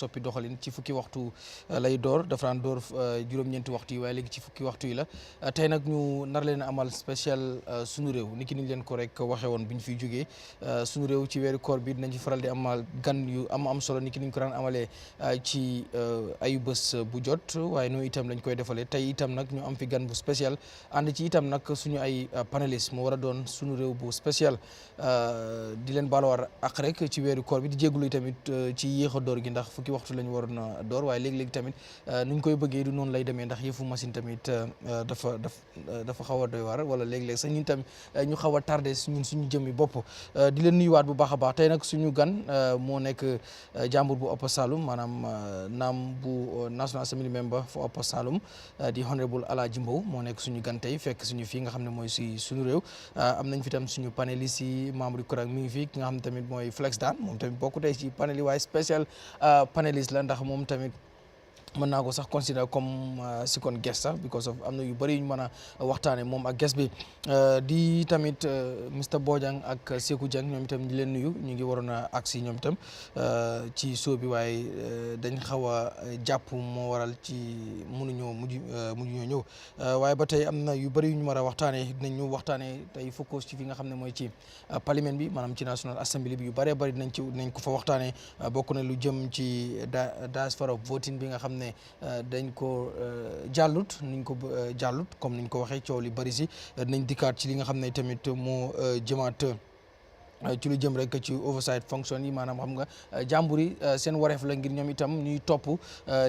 soppi doxalin ci fukki waxtu lay door dafa daan door juróom-ñeenti waxtu yi waaye léegi ci fukki waxtu yi la tey nag ñu nar leen amal spécial sunu réew niki niñ leen ko rek waxee woon bi ñu fiy jógee sunu réew ci weeru koor bi dinañ ci faral di amal gan yu am solo niki niñ ko daan amalee ci ayu bés bu jot waaye noonu itam lañ koy defalee tey itam nag ñu am fi gan bu spécial ànd ci itam nag suñu ay panéliste mu war a doon sunu réew bu spécial di leen baalawar ak rek ci weeru koor bi di jégalu tamit ci yéex a door gi ndax fukki waxtu lañu waroon a door waaye léegi-léegi tamit nuñ koy bëggee du noonu lay demee ndax yëfu machine tamit dafa xaw a doy waar wala léegi-léegi sax ñun tamit ñu xaw a tardé ñun suñu jëmmi bopp di leen nuyuwaat bu baax a baax tey nag suñu gan moo nekk jàmbur bu Upper Saloum maanaam naam bu National Assembly member for Upper Saloum di honorable Alhagie Mbow moo nekk suñu gan tey fekk suñu fii nga xam ne mooy si suñu réew am nañ fi tam suñu panélistes yi membre du CORAC mi ngi fii ki nga xam ne tamit mooy Flex Dan moom tamit bokk tey ci panel yi waaye spécial panéliste la ndax moom tamit mën naa ko sax considérer comme second guest sax because of am na yu bëri yu ñu mën a waxtaane moom ak guest bi di tamit Mr Bojang ak Sekou Dieng ñoom itam di leen nuyu ñu ngi waroon a agsi ñoom itam ci show bi waaye dañ xaw a jàpp moo waral ci mënuñoo ñoo ñëw waaye ba tey am na yu bëri yu ñu war a waxtaanee dinañ ñu waxtaanee tey focus ci fi nga xam ne mooy ci parlement bi maanaam ci National Assembly bi yu bëree bëri dinañ ko fa waxtaanee bokk na lu jëm ci diaspora voting bi nga xam ne dañ ko jàllut comme niñ ko waxee coow li bari si dinañ dikkaat ci li nga xam ne tamit moo jëmaat ci lu jëm rek ci oversight function yi maanaam xam nga jàmbur yi seen wareef la ngir ñoom itam ñuy topp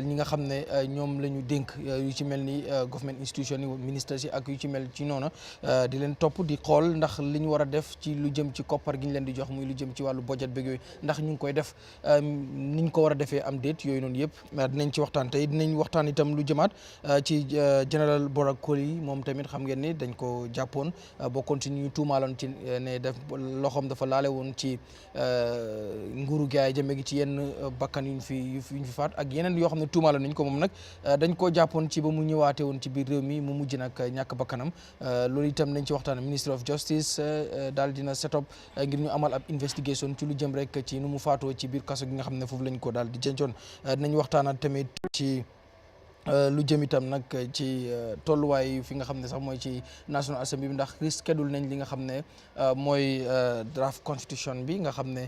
ñi nga xam ne ñoom la ñu dénk yu ci mel ni government institution yi ministres yi ak yu ci mel ci noonu di leen topp di xool ndax li ñu war a def ci lu jëm ci koppar gi ñu leen di jox muy lu jëm ci wàllu budget beeg yooyu ndax ñu ngi koy def ni ñu ko war a defee am déet yooyu noonu yëpp dinañ ci waxtaan tey dinañ waxtaan itam lu jëmaat ci général Bora Colley moom tamit xam ngeen ni dañ ko jàppoon bokkoon ci ñu tuumaaloon ci ne def loxoom dafa laale woon ci nguuru Yahya Jammeh gi ci yenn bakkan yu ñu fi faat ak yeneen yoo xam ne tuumaaloon nañ ko moom nag dañ koo jàppoon ci ba mu ñëwaatee woon ci biir réew mi mu mujj nag ñàkk bakkanam loolu itam nañ ci waxtaan Ministry of Justice daal dina set up ngir ñu amal ab investigation ci lu jëm rek ci nu mu faatoo ci biir kaso gi nga xam ne foofu lañ ko daal di jëncoon dinañ waxtaanaat tamit ci lu jëm itam nag ci tolluwaay fi nga xam ne sax mooy ci National Assembly bi ndax reschedule nañ li nga xam ne mooy draft constitution bi nga xam ne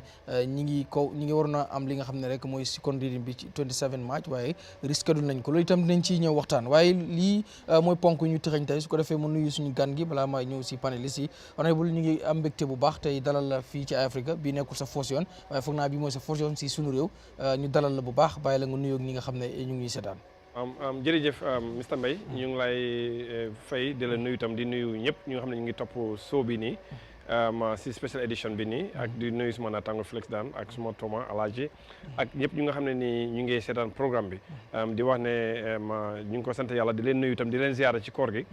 ñi ngi waroon a am li nga xam ne rek mooy second reading bi ci 27 March waaye reschedule nañ ko loolu itam dinañ ciy ñëw waxtaan waaye lii mooy ponk ñu tëxañ tey su ko defee mu nuyu suñu gan gi balaa maa ñëw si panélistes yi honorable ñu ngi am mbégte bu baax tey dalal la fii ci Eyeafrica bii nekkul sa first yoon waaye foog naa bii mooy sa first yoon si suñu réew ñu dalal la bu baax bàyyi la nga nuyoog ñi nga xam ne ñu ngi seetaan. jërëjëf Mr Mbaye ñu ngi lay fay di la nuyu itam di nuyu ñëpp ñu nga xam ne ñu ngi topp show bi nii si special edition bi nii ak di nuyu suma naataango Flex Dan ak suma tooma Alhagie ak ñëpp ñu nga xam ne nii ñu ngi seetaan programme bi di wax ne ñu ngi ko sant yàlla di leen nuyu itam di leen ziara ci koor gi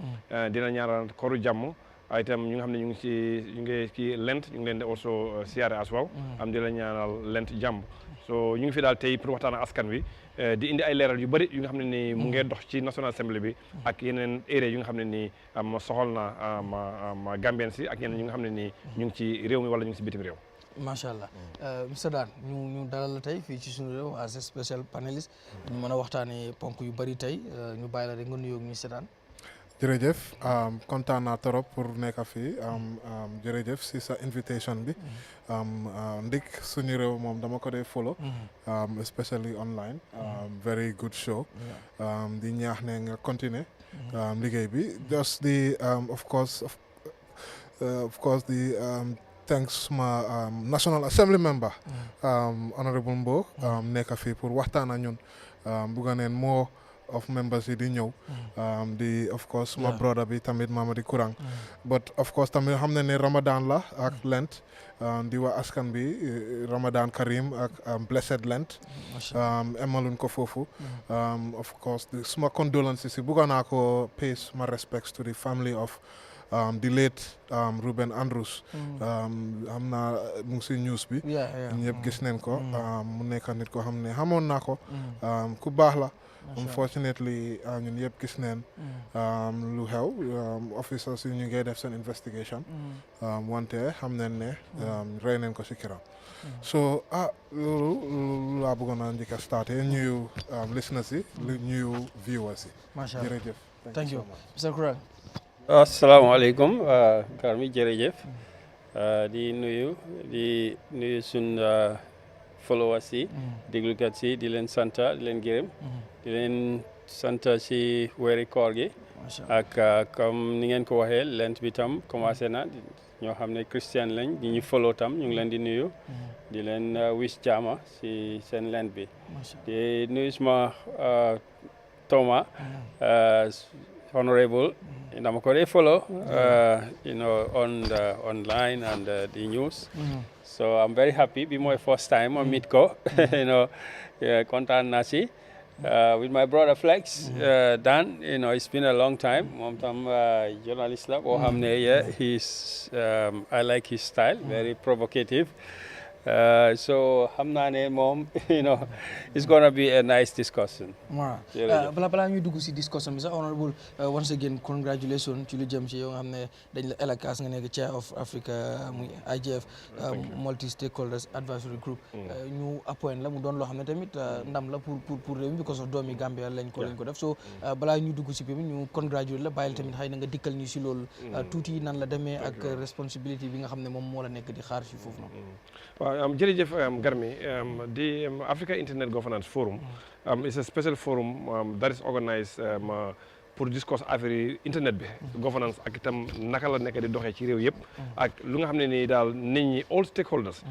dina ñaanal kooru jàmm itam ñu nga xam ne ñu ngi ci lent ñu ngi leen di also siyaare as well di leen ñaanal lent jàmm so ñu ngi fi daal tey pour waxtaan ak askan wi di indi ay leeral yu bëri yu nga xam ne nii mu ngee dox ci National Assembly bi ak yeneen area yu nga xam ne nii soxal na ma Gambien si ak yeneen yu nga xam ne nii ñu ngi ci réew mi wala ñu ngi si bitim réew. macha allah Mr Dan ñu dalal la tey fii ci suñu réew as a special panelist ñu mën a waxtaanee ponk yu bëri tey ñu bàyyi la rek nga nuyoo ñu seetaan. jërëjëf kontaan naa trop pour nekk fii jërëjëf si sa invitation bi ndik suñu réew moom dama ko dee follow especially online very good show di ñaax ne nga continuer liggéey bi just the of course the thanks ma National Assembly member honorable Mbow nekk fii pour waxtaan ak ñun bugga neen moo of members yi di ñëw di of course my brother bi tamit Mamadi Kurang but of course tamit xam ne Ramadan la ak Lent di waa askan bi Ramadan Karim ak blessed Lent emaluñ ko foofu of course suma condolences si bugga naa ko pay my respects to the family of the late Ruben Andrews xam naa mu ngi si news bi ñëpp gis neen ko mu nekk nit ko xam ne xamoon naa ko ku baax la unfortunately ñun yëpp gis neen lu xew officers yi ñu ngi def seen investigation wante xam neen ne rey neen ko si kiram so loolu laa bëggoon a njëkk a starté ñuyu listeners yi ñuyu viewers yi jërëjëf thank you Mr. Kuran asalaamaaleykum Karmi jërëjëf di nuyu sun followers yi déglukat yi di leen sant di leen gërëm di leen sant si weeri koor gi ak comme ni ngeen ko waxee lent bi tam commencé na ñoo xam ne christian lañ di ñu follow tam ñu ngi leen di nuyu di leen wish jaama si seen lent bi di nuyu suma Toma honorable dama ko dee follow on the online and the news so I'm very happy bi mooy first time I meet ko kontaan naa si with my brother Flex Dan it's been a long time moom tam journalist la boo xam ne I like his style very provocative so xam naa ne moom it's gonna be a nice discussion. balaa ñuy dugg si discussion bi sax honorable once again congratulations ci lu jëm ci yow nga xam ne dañ la élakas nga nekk chair of Africa muy IGF multi stakeholders advisory group ñu appoint la mu doon loo xam ne tamit ndam la pour réew mi because of doomi Gambia lañ ko def so balaa ñuy dugg si bi ñu congratulate la bàyyil tamit xëy na nga dikkal ñu si loolu tuuti nan la demee ak responsibility bi nga xam ne moom moo la nekk di xaar si foofu noonu. jërëjëf Garmi the Africa Internet Governance Forum is a special forum that is organized pour discuss affaire internet bi governance ak itam naka la nekk di doxee ci réew yëpp ak lu nga xam ne nii daal nit ñi all stakeholders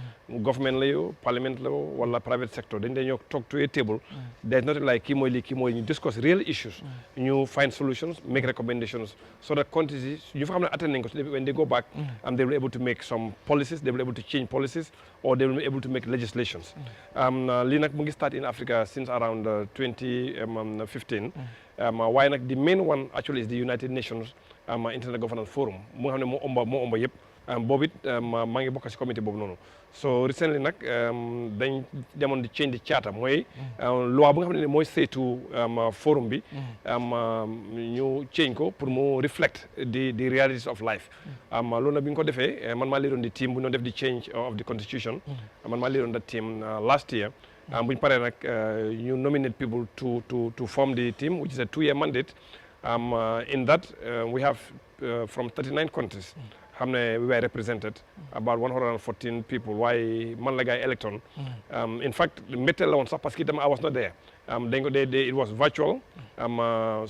government la yow parliament la wala private sector dañ dañoo talk to a table there's nothing like kii mooy lii kii mooy ñu discuss real issues ñu find solutions make recommendations so that countries ñu fa xam ne attend nañ ko when they go back they will be able to make some policies they will be able to change policies or they will be able to make legislations lii nag mu ngi start in Africa since around 2015 waaye nag the main one actually is the United Nations Internet Governance Forum mu nga xam ne moo ëmba yëpp boobu it maa ngi bokk si comité boobu noonu so recently nag dañ demoon di change the charter mooy loi bu nga xam ne mooy saytu forum bi ñu change ko pour mu reflect the realities of life loolu nag bi ñu ko defee man maa leadoon di team bu ñu def di change of the constitution man maa leadoon that team last year bu ñu paree nag ñu nominate people to form the team which is a 2-year mandate in that we have from 39 countries xam ne we were represented about 114 people waaye man la gaay electoon in fact métteel la woon sax parce que itam I was not there it was virtual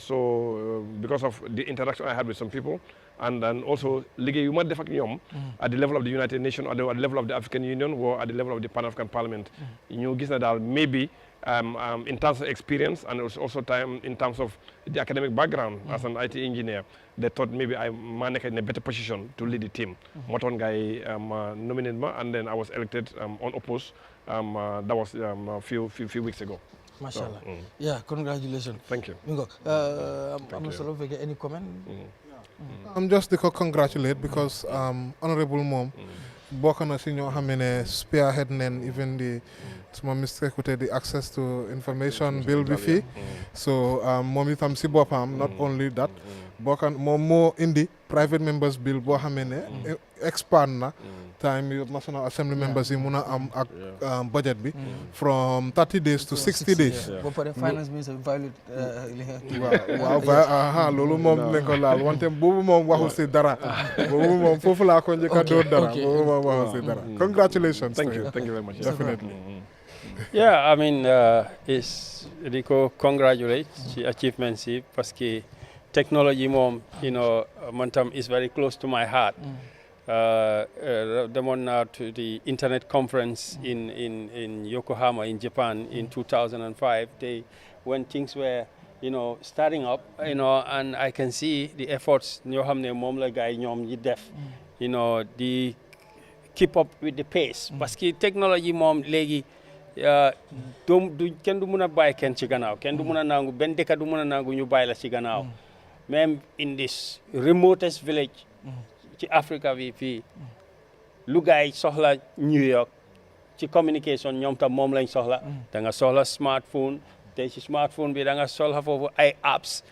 so because of the interaction I had with some people and also liggéey yu ma def ak ñoom at the level of the United Nations at the level of the African Union or at the level of the Pan-African Parliament ñu gis na daal maybe in terms of experience and also in terms of the academic background as an IT engineer they thought maybe I maa nekk in a better position to lead the team moo taxoon gars yi nominate ma and then I was elected unopposed that was a few weeks ago. Mashallah. Yeah, congratulations. Thank you. am na solo fekkee any comment. I'm just to congratulate because honorable moom bokk na si ñoo xam ne spearhead neen even the suma mistake the access to information bill bi fii so moom itam si boppam not only that bokk moom moo indi private members bill boo xam ne expand na time yu National Assembly members yi mun a am ak budget bi from 30 days to 60 days. ba pare finance minister violate waaw loolu moom nañ ko laal wante boobu moom waxul si dara boobu moom foofu laa ko njëkk a door dara boobu moom waxul si dara congratulations. Thank you very much. Definitely. Yeah, I mean is di ko congratulate ci achievements yi parce que technology moom man tam is very close to my heart. Demoon naa to the internet conference in Yokohama in Japan in 2005 when things were starting up and I can see the efforts ñoo xam ne moom la gars yi ñoom yi def di keep up with the pace parce que technology moom léegi kenn du mun a bàyyi kenn ci gannaaw kenn du mun a nangu benn dëkk du mun a nangu ñu bàyyi la ci gannaaw même in this remotest village ci Africa bi fii lu gaay soxla New York ci communication ñoom tam moom lañ soxla da nga soxla smartphone te ci smartphone bi da nga soxla foofu ay apps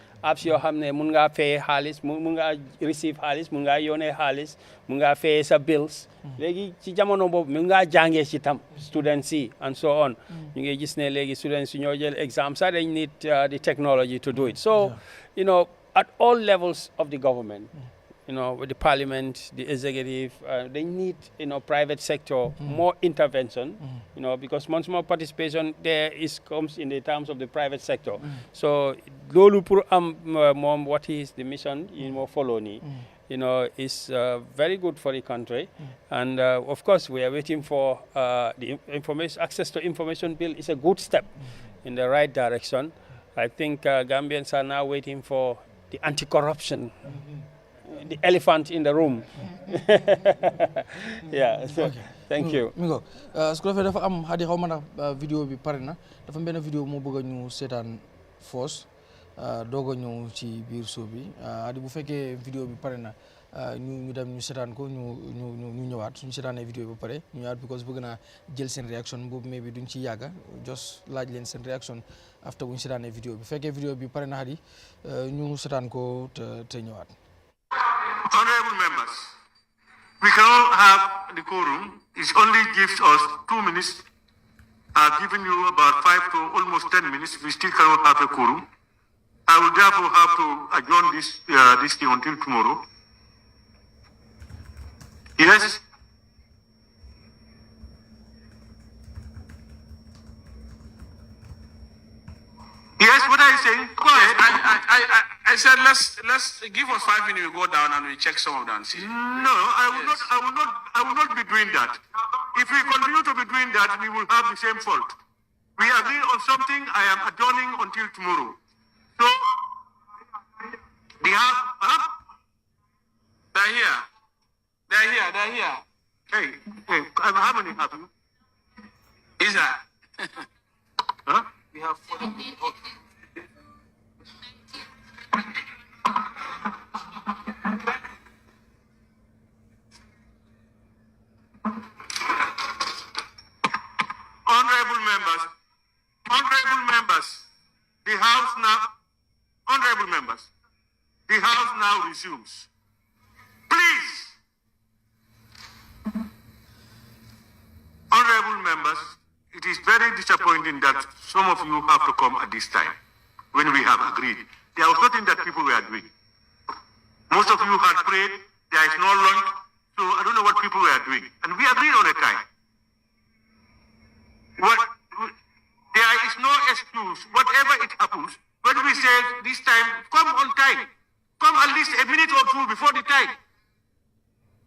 yoo xam ne mun ngaa fayee xaalis mun ngaa receive xaalis mun ngaa yónnee xaalis mun ngaa fayee sa bills léegi ci jamono boobu mun ngaa jàngee ci tam students yi and so on ñu ngi gis ne léegi students yi ñoo jël exam sax dañ need the technology to do it so you know at all levels of the government you know, with the parliament, the executive, they need, you know, private sector, more intervention, you know, because much more participation there comes in the terms of the private sector. So, lolu pour mom, what is the mission, you know, follow ni, you know, is very good for the country. And of course, we are waiting for the information, access to information bill is a good step in the right direction. I think Gambians are now waiting for the anti-corruption. The elephant in the room. Yeah. So, okay. Thank you. Mingo. Su ko defee dafa am hadi xaw ma na vidéo bi pare na dafa benn vidéo moo bëgg ñu seetaan force doog a ñëw ci biir show bi hadi bu fekkee vidéo bi pare na ñu dem ñu seetaan ko ñu ñëwaat suñu seetaanee vidéo bi ba pare ñu ñëwaat because bëgg naa jël seen réaction boobu mais bi duñ ci yàgga just laaj leen seen réaction after bu ñu seetaanee vidéo bi fekkee vidéo bi pare na hadi ñu seetaan ko te ñëwaat. Honorable members, we cannot have the quorum. It only gives us 2 minutes. I've given you about 5 to almost 10 minutes. We still cannot have a quorum. I will therefore have to adjourn this thing until tomorrow. Yes? Yes, what are you saying? Go ahead. I said let's give us 5 minutes. We go down and we check some of them. No, I will not be doing that. If we continue to be doing that, we will have the same fault. We agreed on something. I am adjourning until tomorrow. So they have. They're here. They're here. Hey, how many have you? Is that? Huh? We have 40. Honorable members, the House now resumes. Please, honorable members, it is very disappointing that some of you have to come at this time when we have agreed. There was nothing that people were doing. Most of you had prayed, there is no lunch, so I don't know what people were doing. And we agreed on a time. There is no excuse, whatever it happens, when we say this time, come on time. Come at least a minute or two before the time.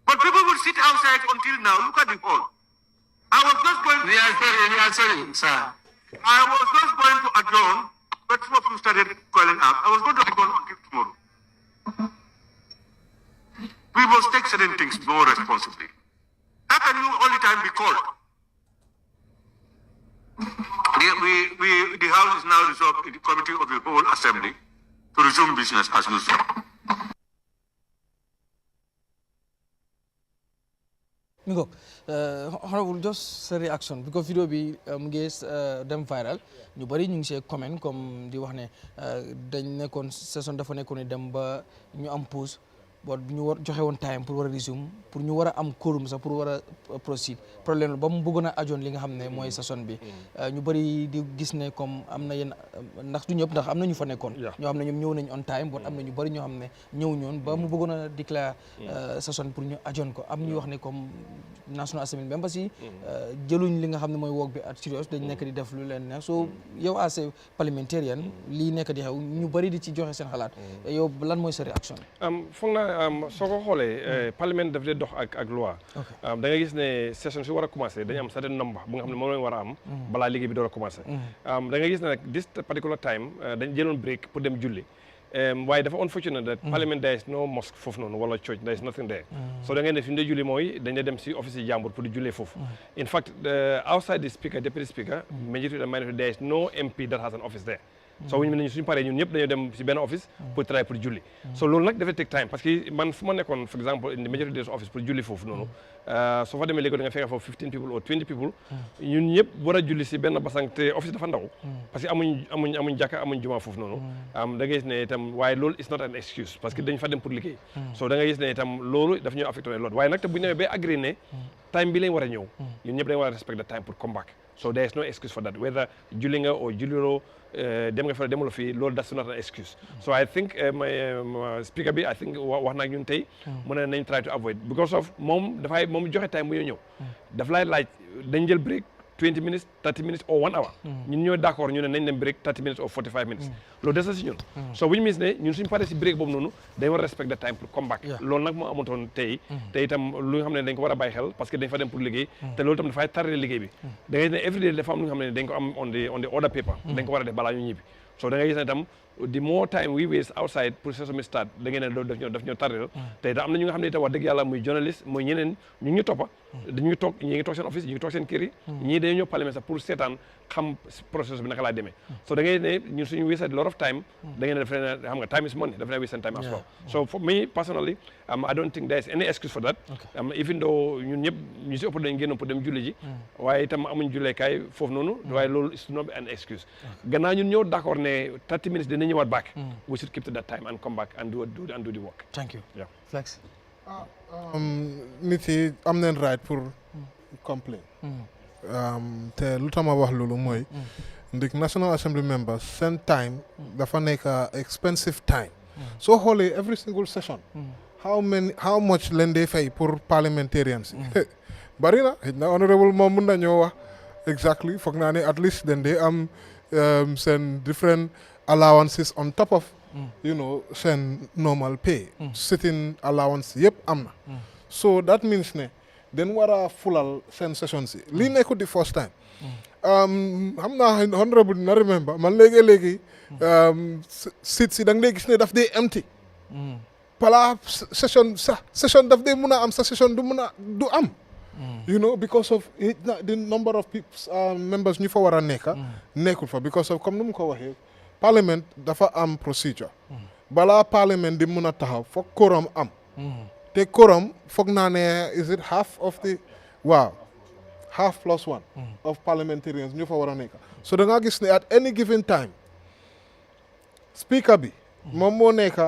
But people will sit outside until now. Look at the hall. I was just going to... We are sorry, sir. I was just going to adjourn, but some of you started calling up. I was going to adjourn until tomorrow. We must take certain things more responsibly. How can you all the time be called? The House is now resolved in the committee of the whole assembly to resume business as usual. Mingo, honorable, just a reaction because video bi nges dem viral ñu bari ñu ngi see comment comme di wax ne dañ nekkoon session dafa nekkoon dem ba ñu am pause bon ñu war joxe woon time pour war a resume pour ñu war a am quorum sax pour war a proceed problème ba mu bëggoon a ajoon li nga xam ne mooy session bi ñu bëri di gis ne comme am na yenn ndax du ñëpp ndax am na ñu fa nekkoon ñoo xam ne ñoom ñëw nañ on time bon am na ñu bëri ñoo xam ne ñëw ñoon ba mu bëggoon a déclare session pour ñu ajoon ko am ñuy wax ne comme National Assembly members yi jëluñ li nga xam ne mooy work bi at serious dañ nekk di def lu leen neex so yow as a parliamentarian lii nekk di xew ñu bëri di ci joxe seen xalaat yow lan mooy sa réaction foog naa soo ko xoolee parlement daf dee dox ak loi da nga gis ne session si war a commencé dañu am certain number bu nga xam ne moom lañ war a am balaa liggéey bi door a commencé da nga gis ne nag this particular time dañ jëloon break pour dem julli waaye dafa unfortunate that parliament there is no mosque foofu noonu wala church there is nothing there so da ngay ne fi mu dee julli mooy dañ dem si office yi jàmbur pour di jullee foofu in fact outside the speaker deputy speaker majority of the minority there is no MP that has an office there so wuñu ne suñu paree ñun ñëpp dañoo dem si benn office pour try pour julli so loolu nag dafay take time parce que man fu ma nekkoon for example in the majority days office pour julli foofu noonu soo fa demee léegi da nga fekk foofu 15 people or 20 people ñun ñëpp war a julli si benn basang te office dafa ndaw parce que amuñ jàkka amuñ juma foofu noonu da nga gis ne itam waaye loolu is not an excuse parce que dañ fa dem pour liggéey so da nga gis ne itam loolu daf ñoo affecté loolu waaye nag te bu ñu demee ba agree ne time bi lañ war a ñëw ñun ñëpp dañ war a respect the time pour come back so there is no excuse for that whether julli nga or julliloo dem nga fa demuloo fii loolu that's not an excuse so I think my speaker bi I think wax naa ñun tey mu ne nañ try to avoid because of moom joxe time bu ñëw daf lay laaj dañ jël break 20 minutes 30 minutes or 1 hour ñun ñoo d'accord ñu ne nañ dem break 30 minutes or 45 minutes loolu des na si ñun so bu ñu mis ne ñun suñu paree si break boobu noonu dañ war a respect the time pour come back loolu nag moo amutoon tey te itam lu nga xam ne dañ ko war a bàyyi xel parce que dañ fa dem pour liggéey te loolu itam dafay tarre liggéey bi da ngay ne every day dafa am lu nga xam ne dañ ko am on the order paper dañ ko war a def balaa ñu ñibbi so da ngay gis ne itam the more time we waste outside pour session mi start da ngeen ne loolu daf ñoo tarrel te itam am na ñu nga xam ne itam wax dëgg yàlla muy journaliste muy ñeneen ñu ngi toppa dañuy toog ñi ngi toog seen office ñi ngi toog seen kër yi ñii dañoo ñëw parlement sax pour seetaan xam processus bi naka laa demee so da ngay ne ñun suñu wasted a lot of time da ngeen ne daf leen xam nga time is money daf leen waste time as well so for me personally I don't think there is any excuse for that even though ñun ñëpp ñu si ëpp dañ génnoon pour dem julli ji waaye itam amuñ julleekaay foofu noonu waaye loolu is not an excuse gannaaw ñun ñëw d'accord ne 30 minutes dinañ ñëwaat back we should keep to that time and come back and do the work. Thank you. Yeah. Flex. nit yi am nañ right pour complain te lu tax ma wax loolu mooy ndik National Assembly members seen time dafa nekk expensive time soo xoolee every single session how much leen dee fay pour parliamentarians bari na xëy na honorable moom mun nañoo wax exactly foog naa ne at least den dee am seen different allowances on top of you know seen normal pay sitting allowance yëpp am na so that means ne den war a fulal seen sessions yi lii nekkul the first time xam naa honorable dina remember man léegi sit si da nga dee gis ne daf dee empty pala session daf dee mun a am sa session du am you know because of the number of people members ñu fa war a nekka nekkul fa because of comme nu mu ko waxee parliament dafa am procedure balaa parliament di mun a taxaw foog quorum am te quorum foog naa ne is it half of the half plus one of parliamentarians ñu fa war a nekk so da nga gis ne at any given time speaker bi moom moo nekk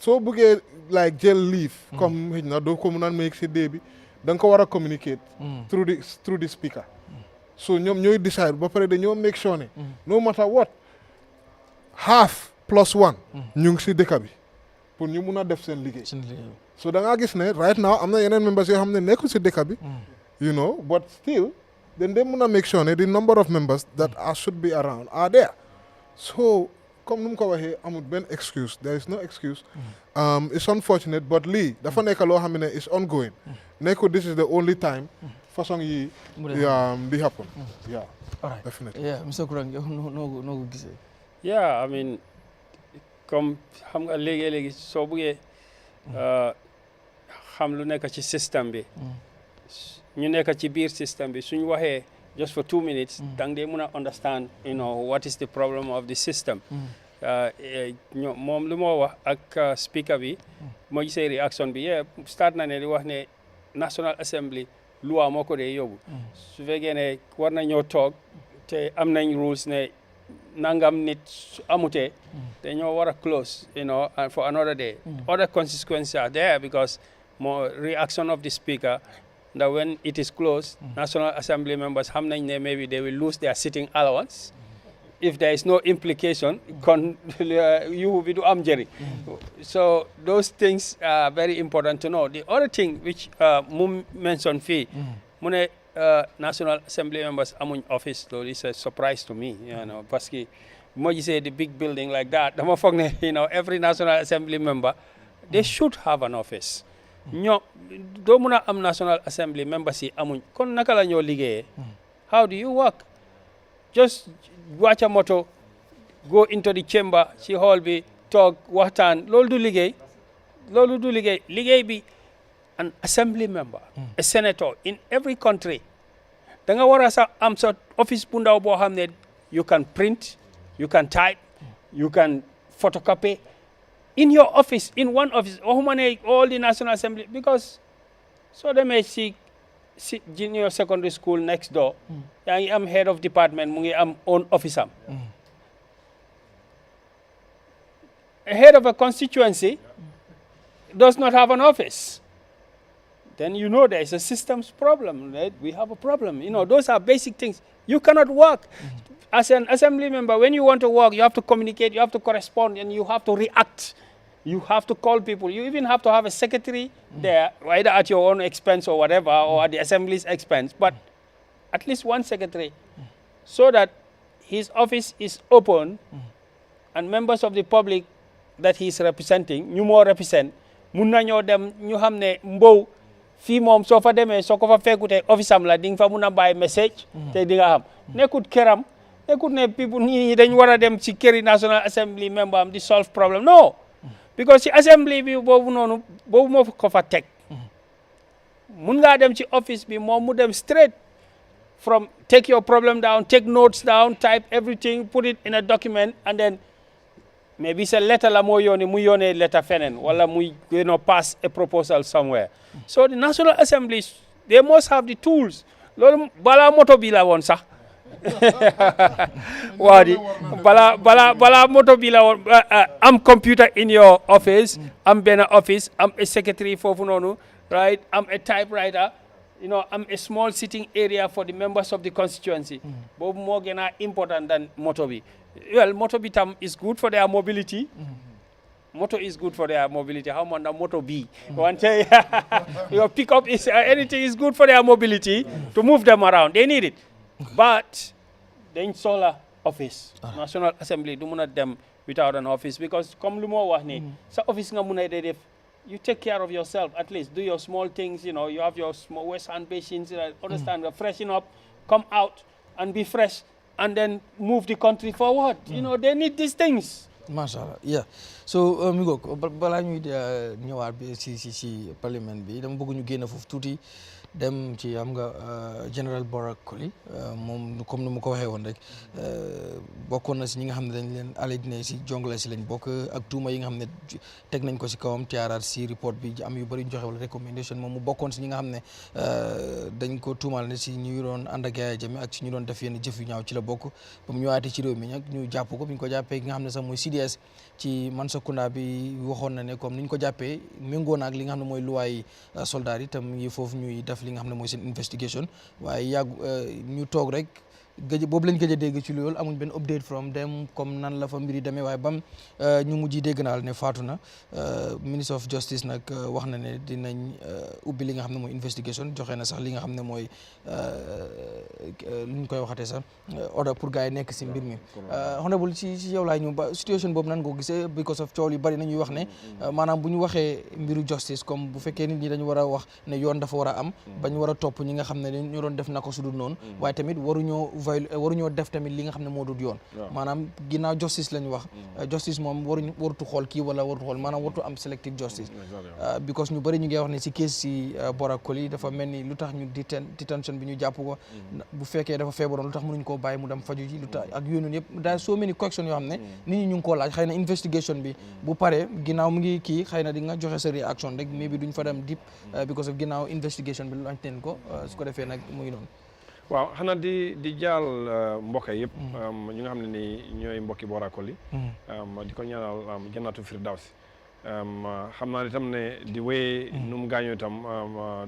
soo bëggee like jël leave comme xëy na doo ko mun a make si dee bi da nga ko war a communicate through the speaker so ñoom ñooy decide ba pare dañoo make sure ne no matter what half plus one ñu ngi si dëkk bi pour ñu mun a def seen liggéey so da ngaa gis ne right now am na yeneen members yoo xam ne nekkul si dëkk bi you know but still then they mun a make sure ne the number of members that should be around are there so comme nu mu ko waxee amul benn excuse there is no excuse it's unfortunate but lii dafa nekk loo xam ne is ongoing nekkul this is the only time façon yi di happen definitely Mr. Kurang yow noo ko gisee I mean comme xam nga léegi soo buggee xam lu nekk ci système bi ñu nekk ci biir système bi suñu waxee just for 2 minutes dang dee mun a understand you know what is the problem of the system moom lu moo wax ak speaker bi moo gisee réaction bi start na ne di wax ne National Assembly loi moo ko dee yóbbu su fekkee ne war na ñoo toog te am nañ rules ne nangam nit amute dañoo war a close you know for another day other consequences are there because more reaction of the speaker that when it is closed National Assembly members xam nañ ne maybe they will lose their sitting allowance if there is no implication you bi du am njëriñ so those things are very important to know the other thing which mu mention fii mu ne National Assembly members amuñ office loolu is a surprise to me you know parce que moo gisee the big building like that dama foog ne you know every National Assembly member they should have an office ñoo doo mun a am National Assembly members yi amuñ kon naka la ñoo liggéeyee how do you work just wàcc a moto go into the chamber ci hall bi toog waxtaan loolu du liggéey liggéey bi an assembly member a senator in every country da nga war a sax am sa office bu ndaw boo xam ne you can print you can type you can photocopy in your office, in one office, all the National Assembly, because so they may see junior secondary school next door. I am head of department, mungi am own office am. A head of a constituency does not have an office. Then you know there is a systems problem, right? We have a problem. You know, those are basic things. You cannot work. As an assembly member, when you want to work, you have to communicate, you have to correspond, and you have to react. You have to call people. You even have to have a secretary there, either at your own expense or whatever, or at the assembly's expense, but at least one secretary, so that his office is open, and members of the public that he is representing, ñu moo represent, mun nañoo dem ñu xam ne Mbow fii moom soo fa demee soo ko fa fekkute office am la di nga fa mun a bàyyi message te di nga xam nekkut këram nekkut ne people ñi dañ war a dem ci këri National Assembly member am di solve problem no because ci assembly bi boobu noonu boobu moo ko fa teg mun ngaa dem ci office bi moom mu dem straight from take your problem down, take notes down, type everything, put it in a document, and then maybe it's a letter la mo yone mu yone letter fenen wala mu pass a proposal somewhere. So the National Assemblies, they must have the tools. Lolu bala moto bi la won sax. Wadi bala moto bi la won am computer in your office, am bena office, am a secretary fofu nonu, right? Am a typewriter. I'm a small sitting area for the members of the constituency. Bob more important than Motobi. Well, Motobi tam is good for their mobility. Moto is good for their mobility. How much Moto B? One day, your pickup is anything is good for their mobility to move them around. They need it. But the installer office, National Assembly, do not them without an office because come lumo wahni. Sa office nga muna def. You take care of yourself, at least do your small things, you have your small waste hand patients, understand, freshen up, come out and be fresh, and then move the country forward. They need these things. Mashallah, yeah. So, mi go bala ñuy ñëwaat bi ci parlement bi dama bëgg ñu génn foofu tuuti dem ci am nga General Barakoli moom comme ni ma ko waxee woon rek bokkoon na si ñi nga xam ne dañ leen allégué si jongle si lañ bokk ak tuuma yi nga xam ne teg nañ ko si kawam TRRC report bi am yu bëri ñu joxe wala recommendation moom mu bokkoon si ñi nga xam ne dañ ko tuumal ne si ñu doon ànd ak Yahya Jammeh ak si ñu doon def yenn jëf yu ñaaw ci la bokk ba mu ñëwaatee ci réew mi nag ñu jàpp ko bi ñu ko jàppee ki nga xam ne sax mooy CDS ci Mansakunda bi waxoon na ne comme ni ñu ko jàppee méngoo na ak li nga xam ne mooy luwaay soldat yi tam ngi foofu ñuy def li nga xam ne mooy seen investigation waaye yàgg ñu toog rek boobu lañ gëj a dégg ci loolu amuñ benn update from them comme nan la fa mbiri demee waaye bam ñu mujj dégg naal ne faatu na Minister of Justice nag wax na ne dinañ ubbi li nga xam ne mooy investigation joxe na sax li nga xam ne mooy lu ñu koy waxatee sax order pour gars yi nekk si mbir mi honorable ci yow laay ñu ba situation boobu nan ko gisee because of coow yi bari na ñuy wax ne maanaam bu ñu waxee mbiru justice comme bu fekkee nit ñi dañu war a wax ne yoon dafa war a am bañ war a topp ñi nga xam ne ñu doon def na ko sudul noonu waaye tamit waruñoo def tamit li nga xam ne moo dul yoon maanaam ginnaaw justice lañu wax justice moom warutu xool kii wala warutu xool maanaam warutu am selective justice because ñu bëri ñu ngi wax ne si case si Barakoli dafa mel ni lu tax ñu detention bi ñu jàpp ko bu fekkee dafa feebaroon lu tax mënuñ koo bàyyi mu dem faju ji lu tax ak yooyu noonu yëpp daal so many question yoo xam ne nit ñi ñu ngi koo laaj xëy na investigation bi bu paree ginnaaw mu ngi kii xëy na di nga joxe sa réaction rek mais bi duñ fa dem deep because of ginnaaw investigation bi lañ teen ko su ko defee nag muy noonu waaw xanaa di jaal mbokk yëpp ñi nga xam ne ni ñooy mbokki Barakoli di ko ñaanal jannatu firdawsi xam naa itam ne di wéy nu mu gaañoo itam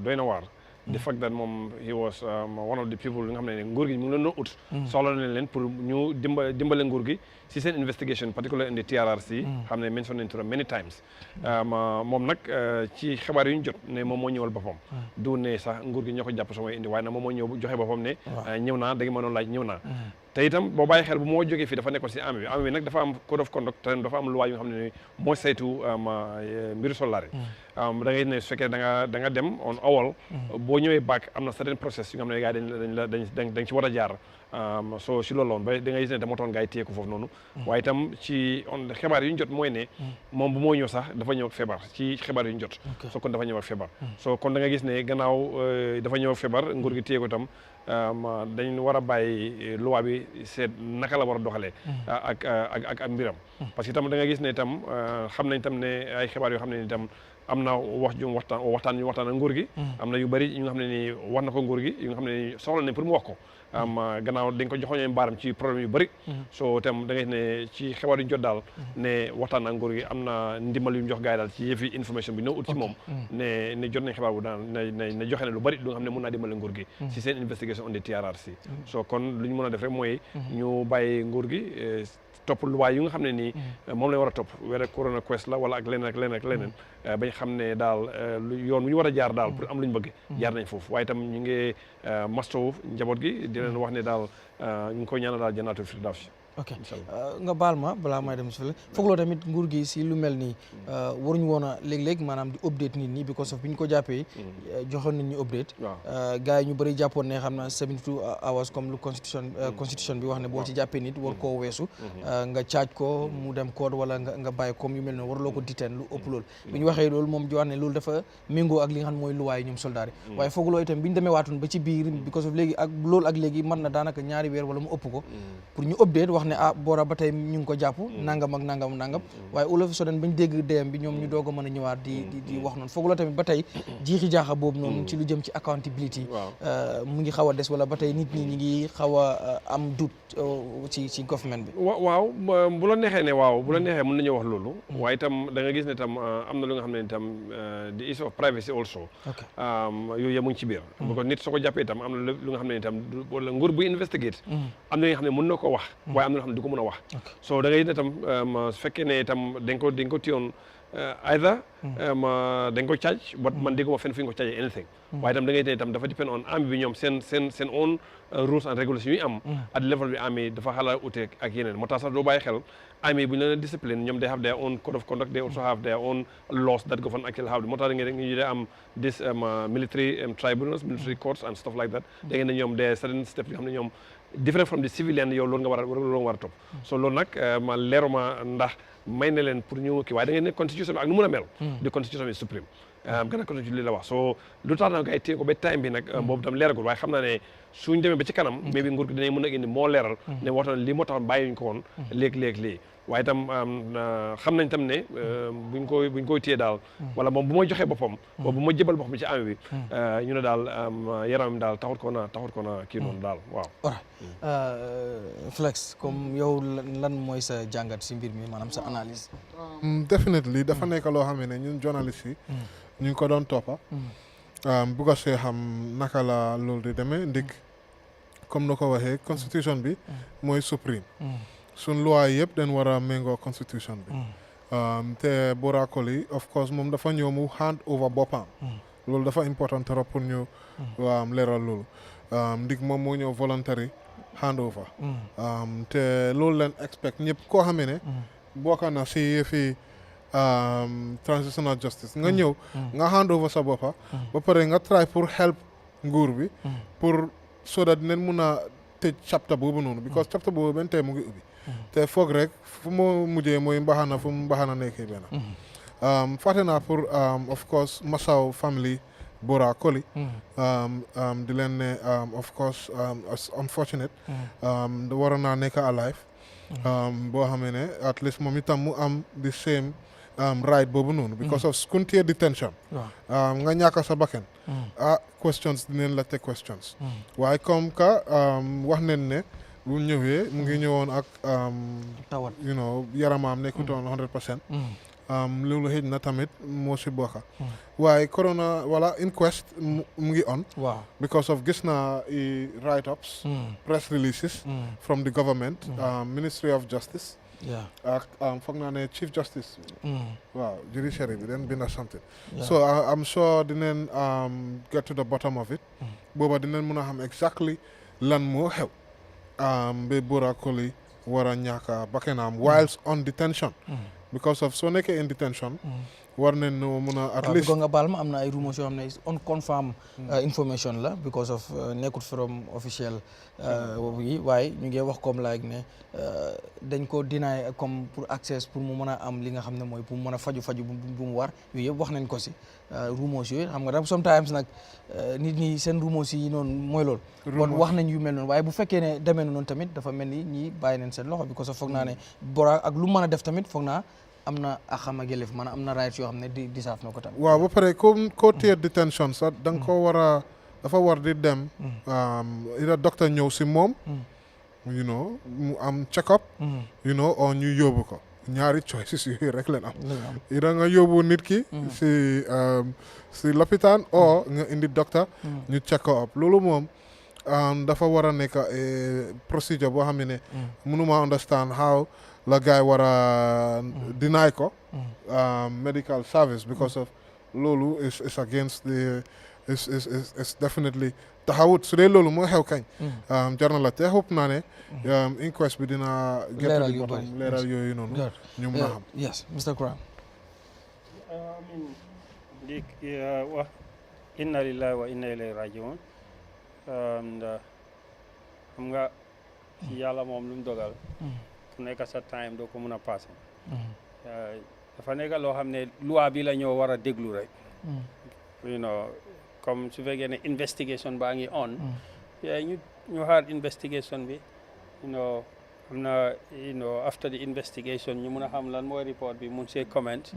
doy na waar the fact that moom he was one of the people yi nga xam ne nguur gi mu ngi leen doon ut soxla na leen pour ñu dimbale nguur gi si seen investigation particularly in the TRRC xam ne mention nañ turam many times moom nag ci xibaar yu ñu jot ne moom moo ñëwal boppam du ne sax nguur gi ñoo ko jàpp sama indi waaye nag moom moo ñëw joxe boppam ne ñëw naa da nga ma doon laaj ñëw naa te itam boo bàyyi xel bu moo jógee fii dafa nekkoon si armée bi nag dafa am code of conduct te dafa am loi yu nga xam ne moo saytu mbiru soldaar yi da ngay ne su fekkee da nga dem on awol boo ñëwee back am na certain process yu nga xam ne gars dañ ci war a jaar so si loolu ba da ngay gis ne moo taxoon gars yi téye ko foofu noonu waaye itam ci xibaar yu ñu jot mooy ne moom bu moo ñëw sax dafa ñëw ak feebar ci xibaar yu ñu jot so kon dafa ñëw ak feebar so kon da nga gis ne gannaaw dafa ñëw ak feebar nguur gi téye ko itam dañ war a bàyyi loi bi seet naka la war a doxalee ak mbiram parce que itam da nga gis ne itam xam nañ itam ne ay xibaar yoo xam ne itam am na wax ju waxtaan ak nguur gi am na yu bëri yu nga xam ne ni wax na ko nguur gi yu nga xam ne ni soxla nañ pour mu wax ko gannaaw dañ ko joxoñee mbaaram ci problème yu bëri so itam da ngay ne ci xibaar yu jot daal ne waxtaan ak nguur gi am na ndimbal yu ñu jox gars yi daal ci yëfi information bi no ut ci moom ne jot nañ xibaar bu daal ne joxe ne lu bëri lu nga xam ne mën naa dimbale nguur gi ci seen investigation on the TRRC so kon lu ñu mën a def rek mooy ñu bàyyi nguur gi topp luwaay yu nga xam ne nii moom lañ war a topp wala corona quest la wala ak leneen bañ xam ne daal yoon wu ñu war a jaar daal pour am lu ñu bëgg jaar nañ foofu waaye itam ñu ngi mastow njaboot gi di leen wax ne daal ñu ngi koy ñaanal daal jannaatu firdawsi ok nga baal ma balaa may dem si fële foogloo tamit nguur gi si lu mel nii waruñu woon a léeg-léeg maanaam di update nit ñi because of bi ñu ko jàppee joxoon nit ñi update gars yi ñu bëri jàppoon ne xam naa 72 hours comme lu constitution bi wax ne boo ci jàppee nit war koo weesu nga caaj ko mu dem code wala nga bàyyi comme yu mel noonu waruloo ko detain lu ëpp loolu bi ñu waxee loolu moom di wax ne loolu dafa méngoo ak li nga xam mooy luwaay ñoom soldat yi waaye foogloo itam bi ñu demee waatoon ba ci biir because of léegi ak loolu ak léegi mën na daanaka ñaari weer wala mu ëpp ko pour ñu update wax ne boora ba tey ñu ngi ko jàpp nangam ak nangam waaye all of a sudden bañ dégg deyam bi ñoom ñu doog a mën a ñëwaat di wax noonu foog la tamit ba tey jiixi jaaxa boobu noonu ci lu jëm ci accountability mu ngi xaw a des wala ba tey nit ñi ñi ngi xaw a am doute ci government bi waaw bu la neexee ne waaw bu la neexee mën nañu wax loolu waaye itam da nga gis ne itam am na lu nga xam ne itam the issue of privacy also yooyu yëpp mu ngi ci biir parce que nit soo ko jàppee itam am na lu nga xam ne itam wala nguur bu investigate am na nga xam ne mën na ko wax waaye am na loo xam ne du ko mën a wax so da ngay ne itam su fekkee ne itam dañ ko téyoon either dañ ko charge but man dégguma fenn fi ñu ko charge anything waaye itam da ngay ne itam dafa depend on army bi ñoom seen own rules and regulations yu am at level bi army dafa xala ute ak yeneen moo tax sax doo bàyyi xel army bu ñu leen discipline ñoom they have their own code of conduct they also have their own laws that govern actually how moo tax da ngay ñu am this military tribunals military courts and stuff like that da ngay ne ñoom des certain steps yoo xam ne ñoom different from the civilian yow loolu nga war a topp so loolu nag ma leeruma ndax may na leen pour ñu kii waaye da ngeen ne constitution bi ak nu mun a mel di constitution bi supreme gën a constitution li la wax so lu tax na gars yi téye ko ba time bi nag boobu tam leeragul waaye xam naa ne suñ demee ba ci kanam mais bi nguur gi dinañ mën a indi moo leeral ne waxtaan lii moo tax bàyyiwuñ ko woon léegi waaye itam xam nañ tam ne buñ koy téye daal wala moom bu ma joxee boppam bu ma jëbal boppam ci am bi ñu ne daal yaramam daal taxut ko na kii noonu daal waaw Flex comme yow lan mooy sa jàngat si mbir mi maanaam sa analyse definitely dafa nekk loo xam ne ñun journaliste yi ñu ngi ko doon toppa bu ko see xam naka la loolu di demee ndig comme na ko waxee constitution bi mooy supreme suñ loi yëpp dañ war a méngoo constitution bi te Borakoli of course moom dafa ñëw mu hand over boppam loolu dafa important trop pour ñu leeral loolu ndig moom moo ñëw voluntary hand over te loolu leen expect ñëpp koo xamee ne bokk na si yëfi transitional justice nga ñëw nga hand over sa boppa ba pare nga try pour help nguur bi pour so that dinañ mun a tëj chapter boobu noonu because chapter boobu benn tey mu ngi ubbi te foog rek fu mu mujjee mooy mbaxana fu mu mbaxana nekkee benn fàtte naa pour of course Massaw family Borakoli di leen ne of course unfortunate waroon naa nekk alive boo xamee ne at least moom itam mu am the same right boobu noonu because of secondary detention nga ñàkk sa bakkan questions dinañ la te questions waaye comme que wax nañ ne bu ñëwee mu ngi ñëwoon ak tawat yaramaam nekkutoon 100% loolu xëj na tamit moo si bokka waaye corona wala inquest mu ngi on because of gis na write-ups press releases from the government Ministry of Justice ak foog naa ne Chief Justice waaw judiciary bi den binda something so I'm sure dinañ get to the bottom of it booba dinañ mën a xam exactly lan moo xew ba Borakoli war a ñàkk bakkanam whilst on detention because of soo nekkee in detention war nañ noo mun a at least ko nga baal ma am na ay rumeurs yoo xam ne unconfirmed information la because of nekkut from official yi waaye ñu ngi wax comme like ne dañ ko deny comme pour access pour mu mën a am li nga xam ne mooy pour mu mën a faju bu mu war yooyu yëpp wax nañ ko si rumeurs yooyu xam nga da sometimes nag nit ñi seen rumeurs yi noonu mooy loolu kon wax nañ yu mel noonu waaye bu fekkee ne demee na noonu tamit dafa mel ni ñi bàyyi nañ seen loxo because of foog naa ne bora ak lu mën a def tamit foog naa am na axam ak yelef maanaam am na rights yoo xam ne di saaf na ko tamit waaw ba pare comme koo téye detention sax da nga ko war a dafa war di dem ida docteur ñëw si moom you know mu am check up you know or ñu yóbbu ko ñaari choices yooyu rek leen am ida nga yóbbu nit ki si lopitaan or nga indi docteur ñu check up loolu moom dafa war a nekk procedure boo xam ne mënuma understand how la guy war a deny ko medical service because of loolu is against the is definitely taxawut su dee loolu moo xew kañ jar na la te hope naa ne inquest bi dina leeral yooyu noonu ñu mun a xam yes Mr. Kran di wax inna lillahi wa inna ilayhi rajiun xam nga yàlla moom lu mu dogal ku nekk sa time doo ko mun a passé dafa nekk loo xam ne loi bi la ñoo war a déglu rek you know comme su fekkee ne investigation baa ngi on ñu xaar investigation bi you know xam na you know after the investigation ñu mun a xam lan mooy report bi mun see comment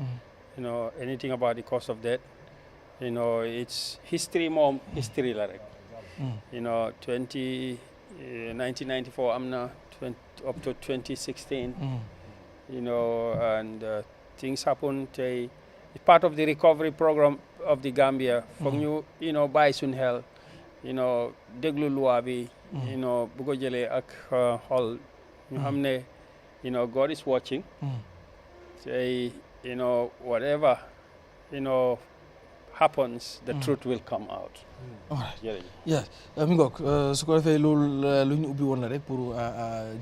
you know anything about the cause of death you know it's history moom history la rek you know 1994 am na up to 2016 you know and things happen tey it's part of the recovery program of the Gambia foog ñu you know bàyyi suñ xel you know déglu loi bi you know bu ko jëlee ak xool ñu xam ne you know God is watching tey you know whatever you know happens the truth will come out yes mi ngoog su ko defee loolu lu ñu ubbi woon la rek pour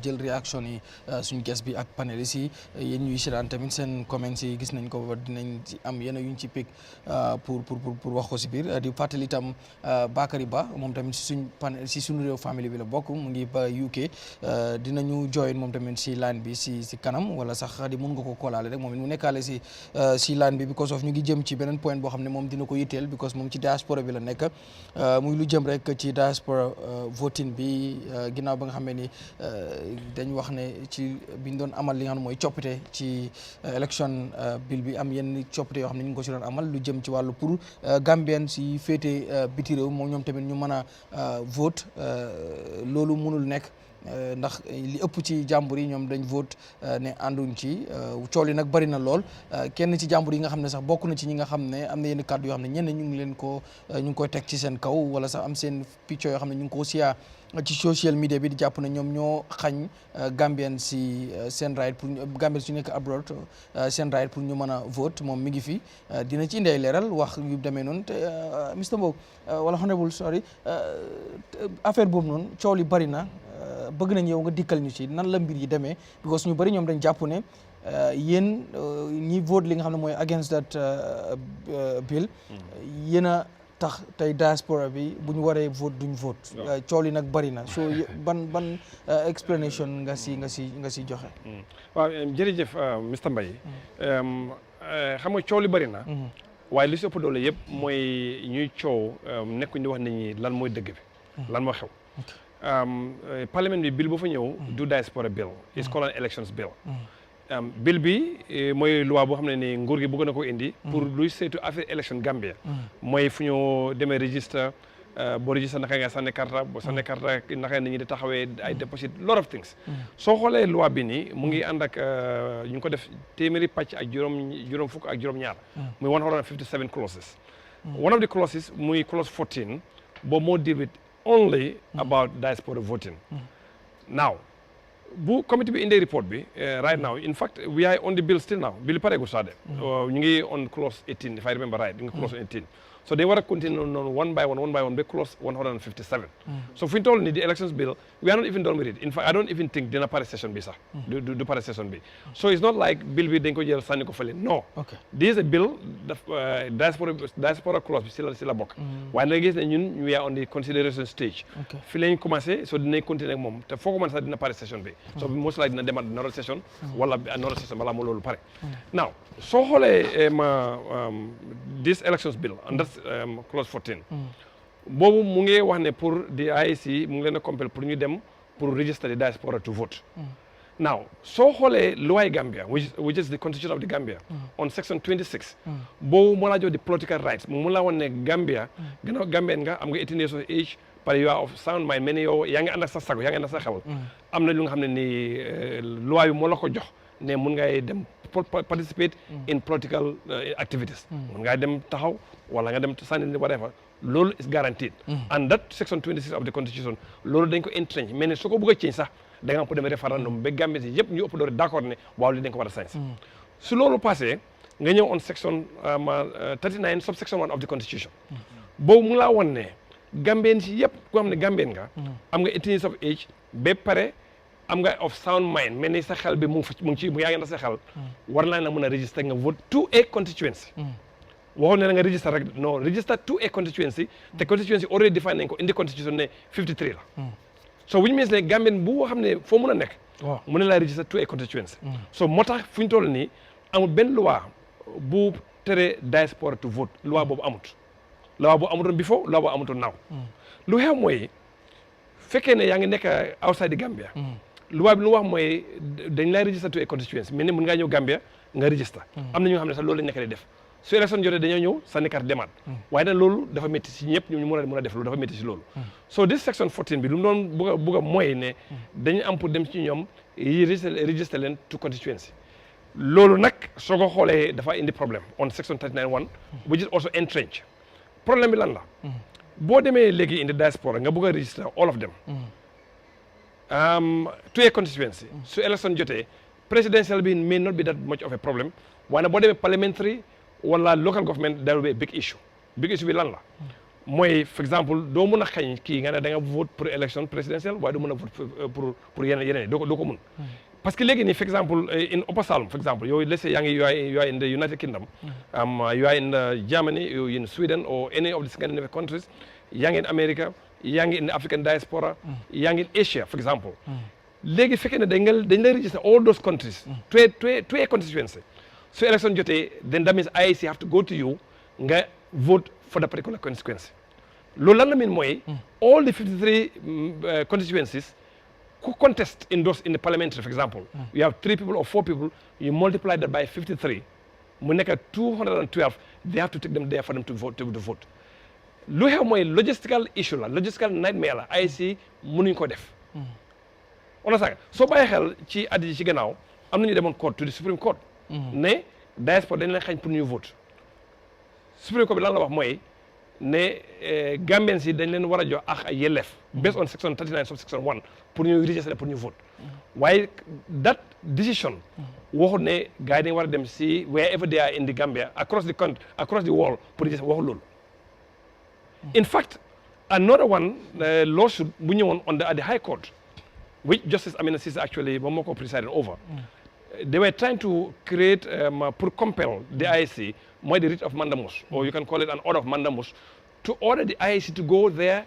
jël réaction yi suñu guest bi ak paneliste yi yéen ñuy seetaan tamit seen comments yi gis nañ ko dinañ ci am yenn yuñ ci pic pour wax ko si biir di fàttali itam Bakary Ba moom tamit si suñ panel si suñu réew famille bi la bokk mu ngi ba UK dinañu join moom tamit si line bi si kanam wala sax di mun nga ko koolaale rek moom it mu nekkaale si line bi because of ñu ngi jëm ci beneen point boo xam ne moom dina ko yitteel because moom ci diaspora bi la nekk muy lu jëm rek ci diaspora voting bi ginnaaw ba nga xam ni dañ wax ne ci biñ doon amal li nga xam ne mooy coppite ci election bill bi am yenn coppite yoo xam ne ñu ngi ko si doon amal lu jëm ci wàllu pour Gambien si féete biti réew moom ñoom tamit ñu mën a vote loolu mënul nekk ndax li ëpp ci jàmbur yi ñoom dañ vote ne ànduñ ci cool yi nag bari na lool kenn ci jàmbur yi nga xam ne sax bokk na ci ñi nga xam ne am na yenn kàddu yoo xam ne ñenn ñu ngi koy teg ci seen kaw wala sax am seen picture yoo xam ne ñu ngi ko siyaa ci social media bi di jàpp ne ñoom ñoo xañ Gambien si seen right pour Gambien su nekk abroad seen right pour ñu mën a vote moom mi ngi fi dina ci indi ay leeral wax yu demee noonu te Mr Mbow wala honorable sorry affaire boobu noonu coow li bari na bëgg nañ yow nga dikkal ñu ci nan la mbir yi demee because ñu bari ñoom dañ jàpp ne yéen ñi vote li nga xam ne mooy against that bill yéen a tax tey diaspora bi bu ñu waree vote duñ vote coow li nag bari na so ban explanation nga si joxe waaw jërëjëf Mr Mbaye xam nga coow li bari na waaye li si ëpp doole yëpp mooy ñuy coow nekkuñ di wax nit ñi lan mooy dëgg bi lan moo xew parlement bi bill bu fa ñëw du diaspora bill it's called an elections bill bill bi mooy loi boo xam ne ni nguur gi bëgg na ko indi pour luy saytu affaire élection Gambia mooy fu ñu demee register boo register naka nga sànni carte boo sànni carte naka nit ñi di taxawee ay deposit lot of things soo xoolee loi bi nii mu ngi ànd ak ñu ngi ko def téeméeri pàcc ak juróom fukk ak juróom-ñaar muy 157 clauses one of the clauses muy clause 14 boobu moo deal with only about diaspora voting now bu committee bi indee report bi right now in fact we are on the bill still now bill pareegu sax de ñu ngi on clause 18 if I remember right ñu ngi clause 18 So they were continuing on one by one, they close 157. So if we told the elections bill, we are not even done with it. In fact, I don't even think the party session be, sir. The party session be. So it's not like bill we denko jël sànni ko fële. No. Okay. This is a bill that diaspora clause bi si la bokk. Waaye nag gis ne ñun we are on the consideration stage. Okay. Fi lañ commencé so dinañ continuer ak moom te foo ko mën sax dina party session bi. So most likely dina demaat another session wala another session balaa mu loolu pare. Now soo xoolee this elections bill under clause 14 boobu mu ngi wax ne pour the IEC mu ngi leen a compel pour ñu dem pour register the diaspora to vote. Now soo xoolee loi Gambia which is the constitution of the Gambia on section 26 boobu moo la jox the political rights mu la woon ne Gambia gannaaw Gambien nga am nga 18 years of age par you are of sound mind mel ni yow yaa ngi ànd ak sa sago yaa ngi ànd ak sa xewal am na lu nga xam ne ni loi bi moo la ko jox ne mun ngay dem participate in political activities. Mun ngay dem taxaw wala nga dem sànni whatever loolu is guaranteed. And that section 26 of the constitution loolu dañ ko entrench mais ne soo ko bëgg a change sax da nga am pour dem référendum ba Gambie si yëpp ñu ëpp doole d'accord ne waaw li dañ ko war a sañ. su loolu passé nga ñëw on section 39 subsection 1 of the constitution boobu mu laa won ne Gambien si yëpp ku xam ne Gambien nga am nga 18 years of age ba pare am nga of sound mind mel ni sa xel bi mu ngi ci yaa ngi na sa xel war naa na mën a register nga vote to a constituency waxoon ne nga register rek non register to a constituency te constituency already define nañ ko in the constitution ne 53 la so which means ne Gambien bu xam ne foo mën a nekk mu ne laa register to a constituency so moo tax fu ñu toll nii amul benn loi bu tere diaspora to vote loi boobu amut loi boobu amutoon before loi boobu amutoon now lu xew mooy fekkee ne yaa ngi nekk outside the Gambia loi bi lu wax mooy dañ lay register to a constituency mais ne mën ngaa ñëw Gambia nga register am na ñoo xam ne sax loolu lañ nekk di def su élection jotee dañoo ñëw sànni carte demaat waaye nag loolu dafa métti si ñëpp ñu mën a def loolu dafa métti si loolu so this section 14 bi lu mu doon bugg a mooy ne dañu am pour dem ci ñoom yi register leen to constituency loolu nag soo ko xoolee dafa indi problème on section 39(1) which is also entrenched problème bi lan la boo demee léegi in the diaspora nga bëgg a register all of them to a constituency su élection jotee presidential bi may not be that much of a problem waaye boo demee parliamentary wala local government there will be a big issue bi lan la mooy for example doo mën a xañ kii nga ne da nga vote pour élection présidentielle waaye doo mën a vote pour yeneen doo ko mën parce que léegi nii for example in Upper Salom for example yow let's say you are in the United Kingdom you are in Germany you in Sweden or any of the Scandinavian countries yaa ngi in America yaa ngi in the African diaspora yaa ngi in Asia for example léegi fekkee ne dañ lay register all those countries to a constituency so election jotee then that means IEC have to go to you nga vote for the particular constituency loolu lan la mean mooy all the 53 constituencies who contest in the parliamentary for example you have 3 people or 4 people you multiply that by 53 mu nekk 212 they have to take them there for them to vote lu xew mooy logistical issue la logistical nightmare la IEC mënuñ ko def on a saga soo bàyyi xel ci at yi ci gannaaw am nañu demoon court to the Supreme Court ne diaspora dañ leen xañ pour ñu vote Supreme Court bi lan la wax mooy ne Gambians yi dañ leen war a jox ak ay yelleef based on section 39 subsection 1 pour ñu register pour ñu vote waaye that decision waxul ne gars yi dañ war a dem si wherever they are in the Gambia across the country across the world pour register waxul loolu in fact another one lawsuit bu ñëwoon at the High Court which Justice Amina Sise actually moom moo ko presided over they were trying to create pour compel the IEC mooy the writ of mandamus or you can call it an order of mandamus to order the IEC to go there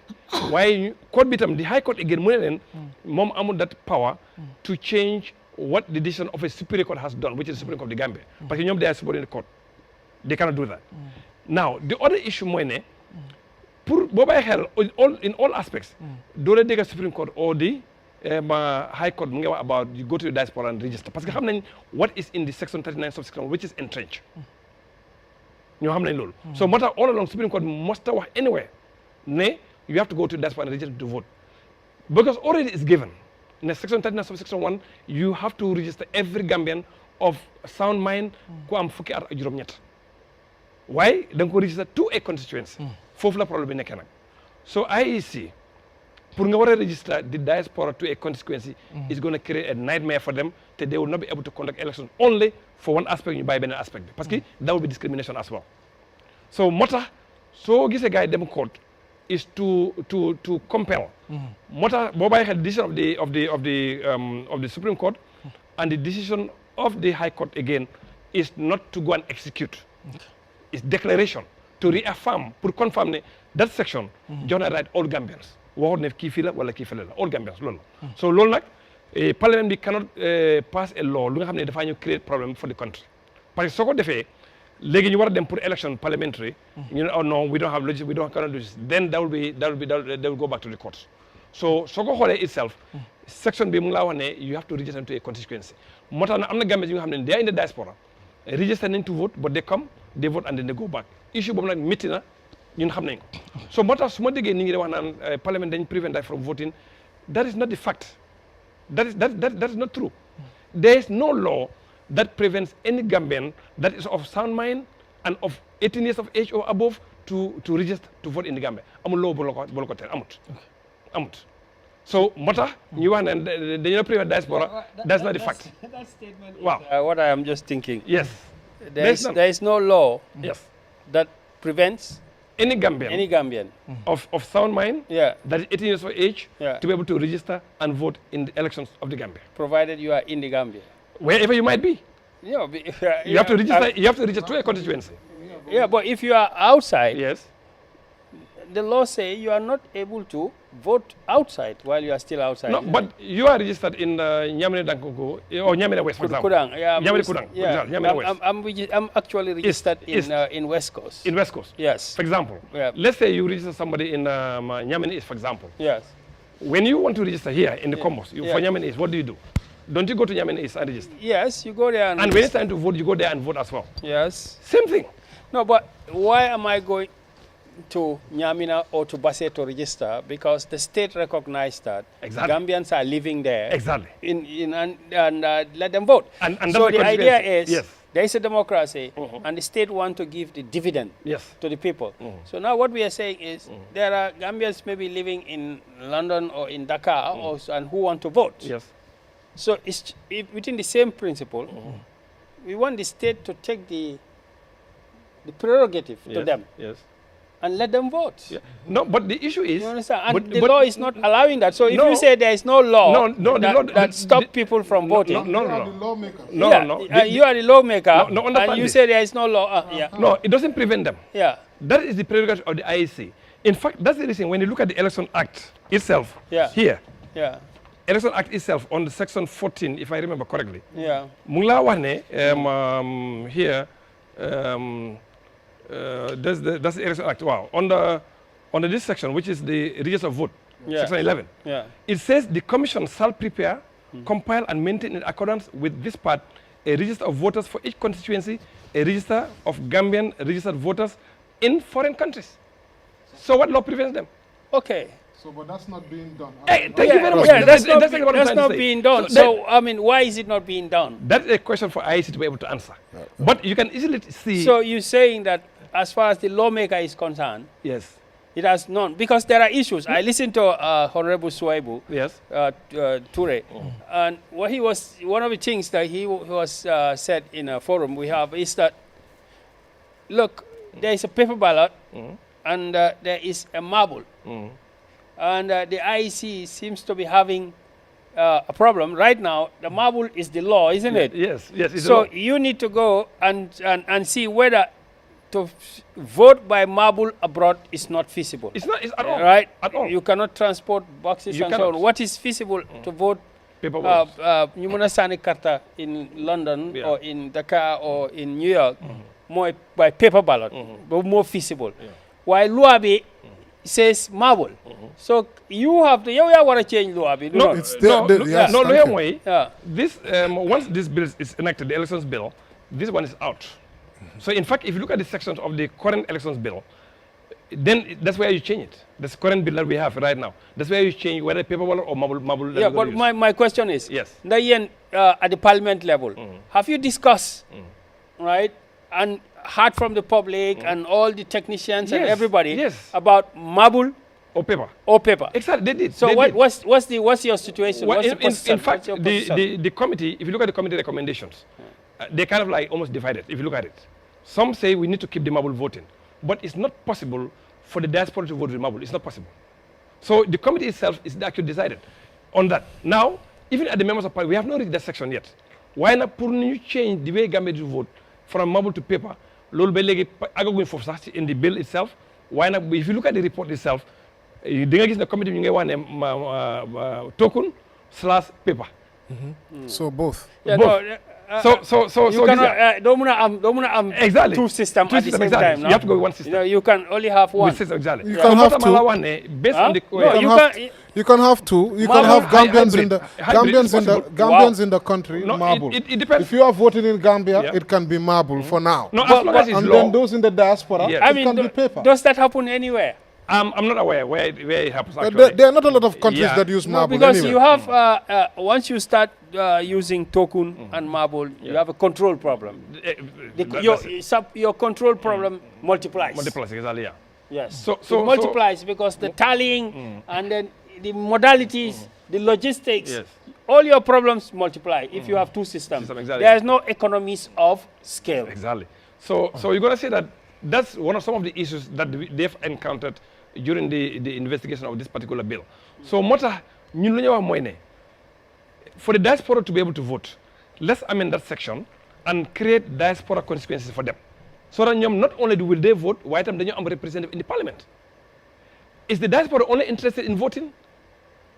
waaye court bi tam the High Court again mu ne leen moom amul that power to change what the decision of a superior court has done which is the Supreme Court of the Gambia parce que ñoom they are subordinate court they cannot do that now the other issue mooy ne pour boo bàyyi xel in all aspects doo leen dégg Supreme Court or the High Court mu ngi wax about you go to the diaspora and register parce que xam nañ what is in the section 39 subsection which is entrenched ñoo xam nañ loolu so moo tax all along Supreme Court must wax anywhere ne you have to go to the diaspora and register to vote because already it's given in section 39 subsection 1 you have to register every Gambian of sound mind ku am fukki at ak juróom-ñett waaye da nga ko register to a constituency foofu la problème bi nekkee nag so IEC pour nga war a register the diaspora to a constituency is going to create a nightmare for them te they will not be able to conduct elections only for one aspect ñu bàyyi beneen aspect bi parce que that will be discrimination as well so moo tax So gis a guy dem court is to compel. Mota boba had decision of the Supreme Court, and the decision of the High Court again is not to go and execute. It's declaration to reaffirm, to confirm that section. John right all Gambians. What ne kifila wala kifila all Gambians lolo. So lolo nak Parliament cannot pass a law. Lu nga xamne dafa ñu create problem for the country. Parce que soko defé légui ñu wara dem pour election parliamentary, you know, oh no, we don't have legislation, we cannot do this. Then they will go back to the courts. So soko xolé itself, section bi mu la wax ne you have to register into a constituency. Motax na amna Gambians yu nga xamne they are in the diaspora. Register nañ to vote, but they come, they vote and then they go back. Issue bobu nak metti na ñun xam nañ ko. So motax suma déggé ni ngi wax naan parliament dañ prevent from voting, that is not the fact. That is not true. There is no law that prevents any Gambian that is of sound mind and of 18 years of age or above to register to vote in the Gambia. Amul law boloko tel amut. Amut. So mota you want and the prevent diaspora, that's not the fact. That statement wow. is what I am just thinking. Yes. There is no law yes that prevents any Gambian of sound mind that is 18 years of age to be able to register and vote in the elections of the Gambia. Provided you are in the Gambia. Wherever you might be. You have to register. You have to register to a constituency. Yeah, but if you are outside, yes, the law say you are not able to vote outside while you are still outside. No, but you are registered in Nyamene Dankogo or Nyamene West, for example. Kudang, yeah. Nyamene Kudang, yeah. Nyamene West. I'm actually registered in West Coast. In West Coast? Yes. For example, let's say you register somebody in Nyamene East, for example. Yes. When you want to register here in the Commons, for Nyamene East, what do? Don't you go to Nyamene East and register? Yes, you go there and when it's time to vote, you go there and vote as well. Yes. Same thing. No, but why am I going to Nyamina or to Basse to register? Because the state recognized that Gambians are living there. Exactly. And let them vote. And so the idea is there is a democracy and the state want to give the dividend to the people. So now what we are saying is there are Gambians maybe living in London or in Dakar and who want to vote. Yes. So it's within the same principle, we want the state to take the prerogative to them. Yes. And let them vote. Yeah. No, but the issue is... You understand? And the law is not allowing that. So if you say there is no law that stop people from voting... No. The lawmaker. You are the lawmaker, and you say there is no law. No, it doesn't prevent them. Yeah. That is the prerogative of the IEC. In fact, that's the reason when you look at the Election Act itself, here, Election Act itself on the section 14, if I remember correctly. Yeah. Mungla wane here that's the Election Act. Wow. Under this section, which is the register of vote, section 11. Yeah. It says the commission shall prepare, compile and maintain in accordance with this part a register of voters for each constituency, a register of Gambian registered voters in foreign countries. So what law prevents them? Okay. So, but that's not being done. Hey, thank you very much. Yeah, that's not being done. So, I mean, why is it not being done? That's a question for IEC to be able to answer. But you can easily see... So, you're saying that as far as the lawmaker is concerned, yes, it has none, because there are issues. I listened to Honorable Suwaibu, Toure, and what he was, one of the things that he was said in a forum we have is that, look, there is a paper ballot and there is a marble. And the IEC seems to be having a problem. Right now, the marble is the law, isn't it? Yes, yes. So you need to go and see whether to vote by marble abroad is not feasible. It's not at all. Right? At all. You cannot transport boxes and so on. What is feasible to vote Karta in London or in Dakar or in New York more by paper ballot, but more feasible. While Luabi says marble. So you have to, you want to change Luabi. This, once this bill is enacted, the elections bill, this one is out. So in fact, if you look at the sections of the current elections bill, then that's where you change it. That's the current bill that we have right now. That's where you change whether paper ballot or marble. Yeah, but my question is, yes, at the parliament level, have you discussed, right, and heard from the public and all the technicians and everybody about marble or paper? Or paper. Exactly, they did. So what's your situation? Well, in fact, the committee, if you look at the committee recommendations, they kind of like almost divided, if you look at it. Some say we need to keep the marble voting. but it's not possible for the diaspora to vote with Mbow. It's not possible. So the committee itself is actually decided on that. Now, even at the members of Parliament, we have not reached that section yet. Why not pour you change the way Gambia to vote from Mbow to paper? In the bill itself, why not? If you look at the report itself, you think the committee you want token/paper. So both. Yeah, both. No, so you cannot don't exactly two systems at the same exactly. time. No? You have to go with one system. You know, you can only have one. System, exactly. You can have two. Based on the You can have two. You can have Gambians in the Gambians in the country. No, Mbow. it depends. If you are voting in Gambia, it can be Mbow for now. No, as long as it's and law. then those in the diaspora, Yes. it can be paper. Does that happen anywhere? I'm not aware where it happens actually. There are not a lot of countries that use Mbow because anyway. you have once you start using token and Mbow, you have a control problem. Your control problem multiplies. Multiplies, exactly, yeah. Yes. So it multiplies because the tallying and then the modalities, the logistics, all your problems multiply if you have two systems. Exactly. There is no economies of scale. Exactly. So you're going to say that that's one of some of the issues that they've encountered during the investigation of this particular bill. So for the diaspora to be able to vote, let's amend that section and create diaspora consequences for them. So that not only will they vote, why them they are represented in the parliament. Is the diaspora only interested in voting?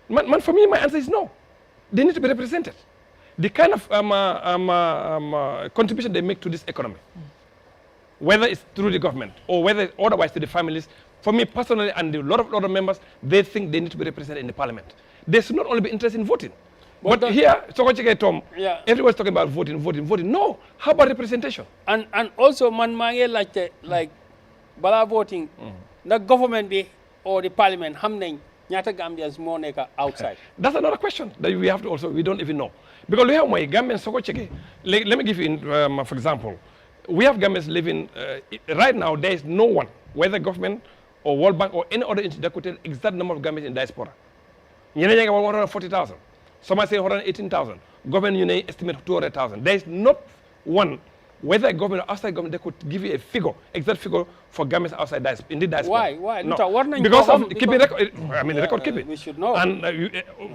Man, for me, my answer is no. They need to be represented. The kind of contribution they make to this economy, whether it's through the government or whether it's otherwise to the families, for me personally and a lot of other members, they think they need to be represented in the parliament. They should not only be interested in voting. But here, Tom, everyone's talking about voting. No, how about representation? And also, like bala voting, the government be or the parliament, Nyata Gambians more outside. That's another question that we have to also, we don't even know. Because we have my Gambians, let me give you, for example, we have Gambians living, right now, there is no one, whether government or World Bank or any other institute that could tell the exact number of Gambians in diaspora. You know, 140,000. Some are saying 118,000. Government, estimate 200,000. There is not one, whether government or outside government, they could give you a figure, exact figure for Gambians outside in the diaspora. Why? No. What Because of keeping record, record keeping. We should know. And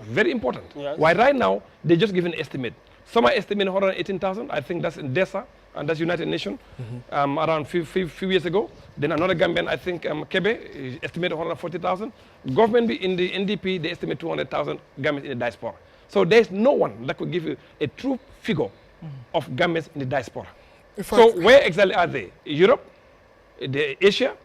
very important. Yes. Why right now, they just give an estimate. Some are estimating 118,000. I think that's in DESA, and that's United Nations, around few years ago. Then another Gambian, I think Kebe, estimated 140,000. Government in the NDP, they estimate 200,000 Gambians in the diaspora. So there's no one that could give you a true figure of Gambians in the diaspora. So where exactly are they? Europe, Asia,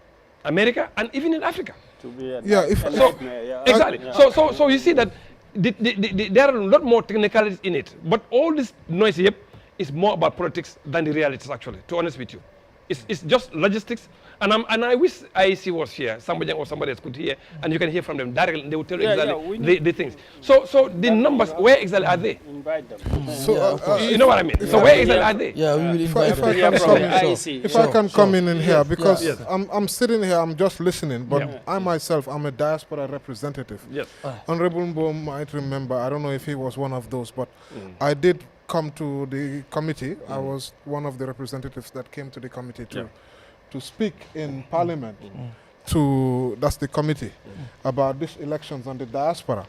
America, and even in Africa. Exactly. Yeah. So you see that there are a lot more technicalities in it. But all this noise here is more about politics than the realities, actually, to be honest with you. It's just logistics. And I wish IEC was here, somebody or somebody else could hear, and you can hear from them directly, and they will tell you exactly the things. So the numbers, where exactly are they? Invite them. So, you know what I mean? So where exactly are they? Yeah, we will invite them. If I can come in here, because I'm sitting here, I'm just listening, but I myself, I'm a diaspora representative. Yes. Honorable Mbow might remember, I don't know if he was one of those, but I did come to the committee. I was one of the representatives that came to the committee to speak in Parliament that's the committee about these elections on the diaspora.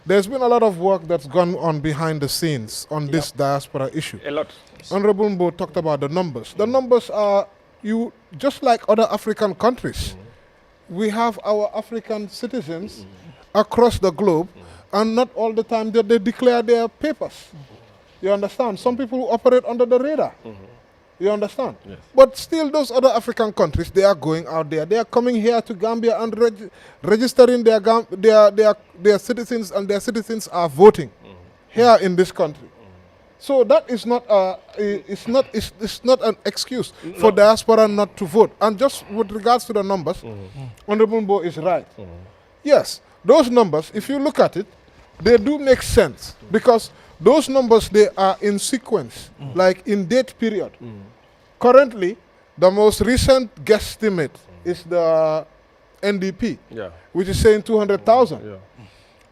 There's been a lot of work that's gone on behind the scenes on this diaspora issue. A lot. Honorable Mbow talked about the numbers. The numbers are, just like other African countries, we have our African citizens across the globe, and not all the time that they declare their papers. You understand? Some people operate under the radar. You understand? Yes. But still, those other African countries, they are going out there. They are coming here to Gambia and registering their citizens, and their citizens are voting here in this country. So that is not it's not an excuse for diaspora not to vote. And just with regards to the numbers, Honorable Mbow is right. Yes, those numbers, if you look at it, they do make sense, because those numbers, they are in sequence, like in date period. Currently, the most recent guesstimate is the NDP, which is saying 200,000.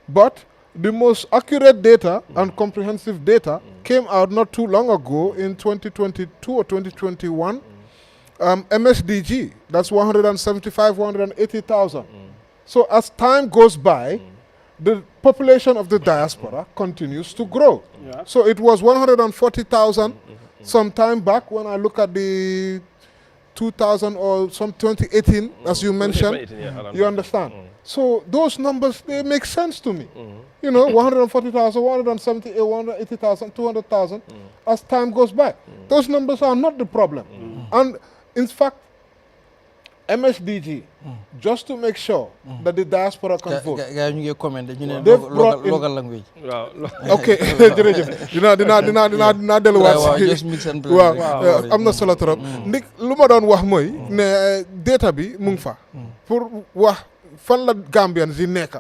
But the most accurate data and comprehensive data came out not too long ago in 2022 or 2021, MSDG, that's 175, 180,000. So as time goes by, the population of the diaspora continues to grow. Yeah. So it was 140,000 some time back when I look at the 2000 or some 2018, as you mentioned. 2018, yeah, around You understand? So those numbers, they make sense to me. You know, 140,000, 178, 180,000, 200,000 as time goes by. Those numbers are not the problem. And in fact, MSDG, just to make sure that the diaspora can vote. Gars ñu ngi comment ñu ne They've brought in- local language. ok jërëjëf dinaa delluwaat waaw si just mix and blend waaw rek. am na solo trop ndik lu ma doon wax mooy ne data bi mu ngi fa pour wax fan la Gambians yi nekk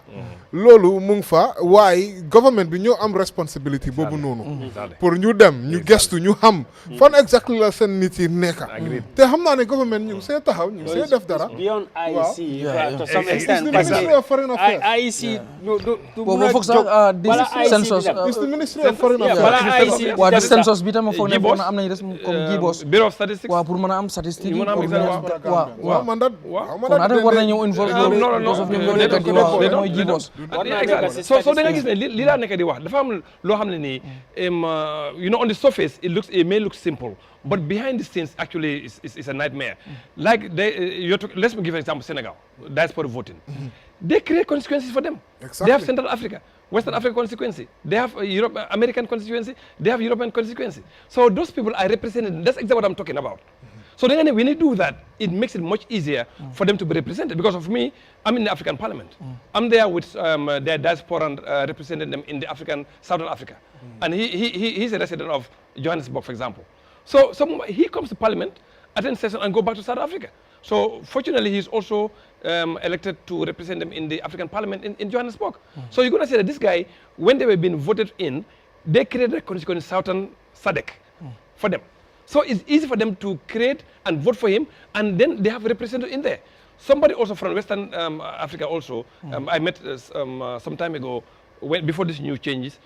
loolu mu ngi fa waaye government bi ñoo am responsibility boobu noonu pour ñu dem ñu gestu ñu xam fan exactly la seen nit yi nekk te xam naa ne government ñu ngi see taxaw ñu ngi see def dara beyond IEC Yeah, to some It's extent the parce Ministry que of Foreign Affairs. IEC du boobu foog sax this census It's the Ministry of Foreign yeah, Affairs. bala IEC waaw di census bi tam foog ne Gibos. am nañu comme Gibos Bureau of Statistics. waaw pour mën a am statistique ñu mën a am pour exact waaw waaw man da kon Adam war na ñëw involve non, non, non, because of ñoom ñoo they nekk di don't- waaw they don't- mooy they Gibos Exactly. So da nga gis ne li laa nekk di wax dafa am loo xam ne nii you know on the surface it may look simple but behind the scenes actually is a nightmare. Like let's give an example, Senegal diaspora voting. They create consequences for them. Exactly. They have Central Africa, Western Africa constituency. They have American constituency. They have European constituency. So those people are represented. That's exactly what I'm talking about. So then when you do that, it makes it much easier for them to be represented. Because of me, I'm in the African Parliament. I'm there with their diaspora and representing them in the Southern Africa. And he's a resident of Johannesburg, for example. So he comes to Parliament, attend session, and go back to South Africa. So fortunately, he's also elected to represent them in the African Parliament in Johannesburg. So you're going to say that this guy, when they were being voted in, they created a constituent Southern SADC for them. So it's easy for them to create and vote for him, and then they have a representative in there. Somebody also from Western Africa also, I met some time ago, before these new changes.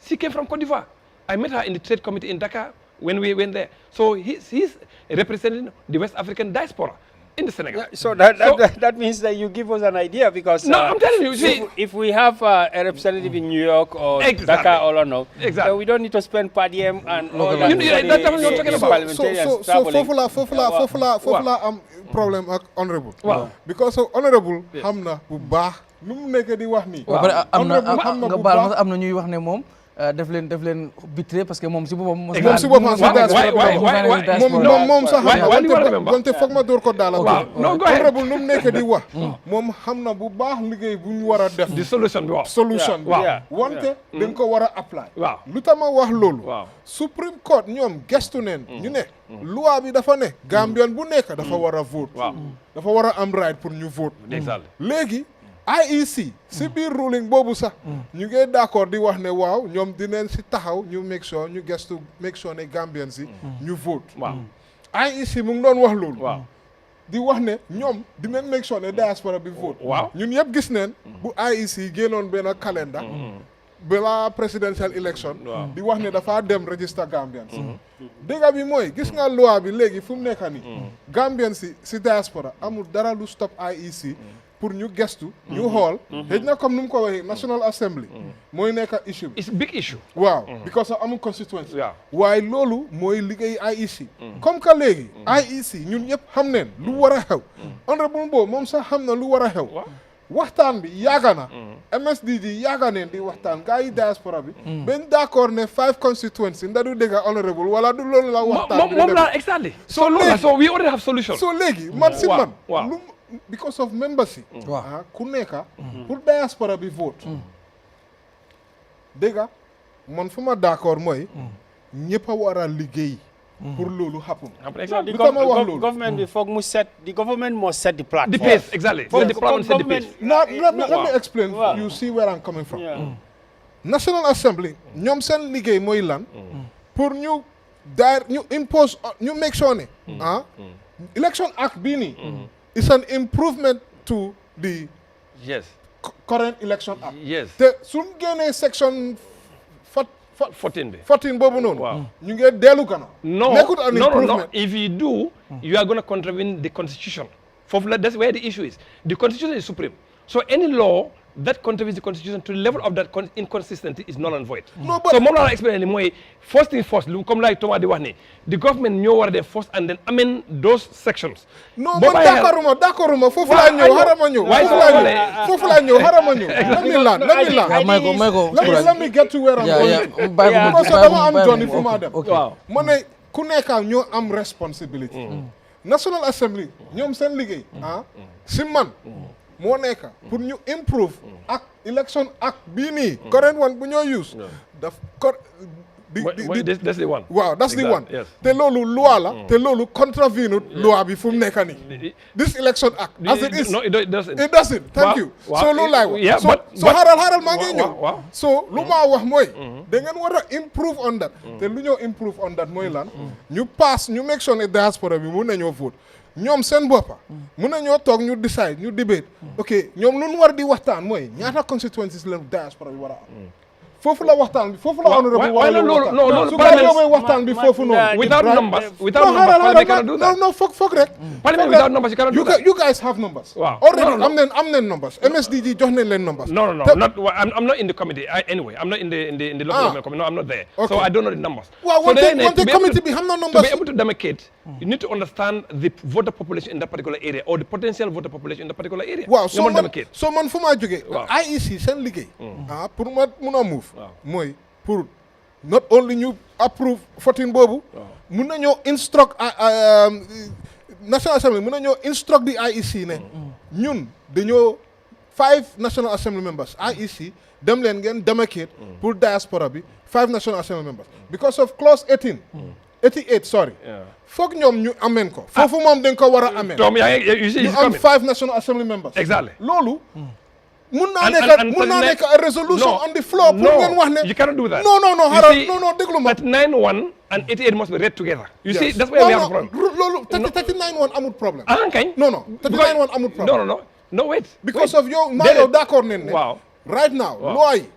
She came from Cote d'Ivoire. I met her in the trade committee in Dakar when we went there. So he's representing the West African diaspora in the Senegal. Yeah, so that means that you give us an idea because No, I'm telling you, see, if we have a representative in New York or Exactly. Dakar or no, Exactly. we don't need to spend per diem and all that. That's what you're talking about. Parliamentarians so traveling. foofu la am problème ak honorable Waaw. because honorable xam na bu baax lu mu nekk di wax nii ba pare am na honorable xam na nga bu baal ma baax sax am na ñuy wax ne moom def leen bitré parce que moom si boppam moom si boppam si diaspora moom sax xam na wante foog ma door ko daala No, go ahead. honorable nu mu nekk di wax moom xam na bu baax liggéey bu ñu war a def The solution bi waaw. solution bi Yeah. wante dañ ko war a apply Waaw. lu tax ma wax loolu Waaw. Supreme Court ñoom gestu neen ñu ne loi bi dafa ne Gambian bu nekk dafa war a vote Waaw. dafa war a am right pour ñu vote Exactly. léegi IEC si biir ruling boobu sax ñu ngi d'accord di wax ne waaw ñoom dineen si taxaw ñu make sure ñu gestu make sure ne Gambians yi ñu vote Waaw. IEC mu ngi doon wax loolu Waaw. di wax ne ñoom dinañ make sure ne diaspora bi vote Waaw. ñun yëpp gis neen bu IEC génnoon benn calendar bala presidential election di wax ne dafa dem register Gambians dëgg bi mooy gis nga loi bi léegi fu mu nekk nii Gambians si diaspora amul dara lu stop IEC pour ñu gestu ñu xool xëy na comme nu mu ko waxee National Assembly mooy nekk issue bi It's a big issue. waaw because amul constituency Yeah. waaye loolu mooy liggéey IEC comme que léegi IEC ñun ñëpp xam neen lu war a xew honorable Mbow moom sax xam na lu war a xew waxtaan bi yàgg na MSDG yàgg neen di waxtaan gars yi diaspora bi ben d'accord ne 5 constituency nda du dégg honorable wala du loolu la waxtaan bi moom la exactly. So we already have solution. so léegi man si Waaw, man waaw. lu because of membership Waaw. ku nekka pour diaspora bi vote dégg nga man fu ma d'accord mooy ñëpp a war a liggéey pour loolu happen Exactly. lu tax ma wax loolu government before the government must set the The platform. pace, exactly. For The parliament set the pace. Now, let me Wow. explain. Wow. You see where I'm coming from. Yeah. National Assembly, ñoom seen liggéey mooy lan pour ñu impose ñu make sure ne Election Act bii nii is an improvement to the Yes. current Election Act. Yes. te suñ génnee section 14 boobu noonu. Wow. ñu ngi dellu kana. No, nekkut an improvement. no. If you do, you are going to contravene the constitution. That's where the issue is. The constitution is supreme. So any law that contravenes the constitution to the level of that inconsistency is null and void. No, but so moom laa explain ni mooy first thing first comme like Thomas di wax ni the government ñoo war a def first and then amend those sections. non man d'accorduma foofu laa ñëw harama ñëw. foofu laa ñëw harama ñëw. let me get to where I'm going. parce que dama am joni fu ma dem. ma ne ku nekk ñoo am responsibility. National Assembly ñoom seen liggéey. si man. moo nekk pour ñu improve ak election act bii nii current one bu ñoo use daf that's the one. waaw that's the one. Yes. te loolu loi la. te loolu contravene loi bi fu mu nekk nii. this election act. as it is no it doesn't. it doesn't. thank you. so loolu laay wax. so xaaral maa ngi ñëw. so lu ma wax mooy. da ngeen war a improve on that. te lu ñoo improve on that mooy lan. ñu pass ñu make sure ne diaspora bi mun nañoo vote. ñoom seen boppa mun nañoo toog ñu decide ñu debate. ok ñoom lu ñu war di waxtaan mooy ñaata constituencies la diaspora bi war a am. foofu la waxtaan bi foofu la honorable war a waxtaan su ko yóbbee waxtaan bi foofu noonu. without numbers Parliament cannot do that. no foog rek. Parliament without numbers you cannot do that. you guys have numbers. Wow. already am nañ numbers. MSDG jox nañ leen numbers. No. I'm not in the committee. Anyway, I'm not in the local government committee. No, I'm not there. Okay. So I don't know the numbers. Well, so the committee be have no numbers. To be able to demarcate, you need to understand the voter population in that particular area or the potential voter population in that particular area. Wow. So man fu ma jógee. IEC seen liggéey. Pour ma mun a move. mooy pour not only ñu approve 14 boobu. mun nañoo instruct National Assembly mun nañoo instruct di IEC ne. ñun dañoo 5 National Assembly members IEC dem leen ngeen demarcate pour diaspora bi 5 National Assembly members because of clause 88 sorry. foog ñoom ñu ameen ko. foofu moom dañ ko war a ameen. ñu am 5 National Assembly members. Exactly. loolu. mun naa nekk a resolution on the floor. pour ngeen wax ne you cannot do that. non déglu ma. 39-1 and 88 must be read together. You see that's where we have a problem. loolu 39-1 amul problème. kañ. non 39-1 amul problème. no wait. because of yow maa yow d'accord nañ ne. waaw right now. loi yi.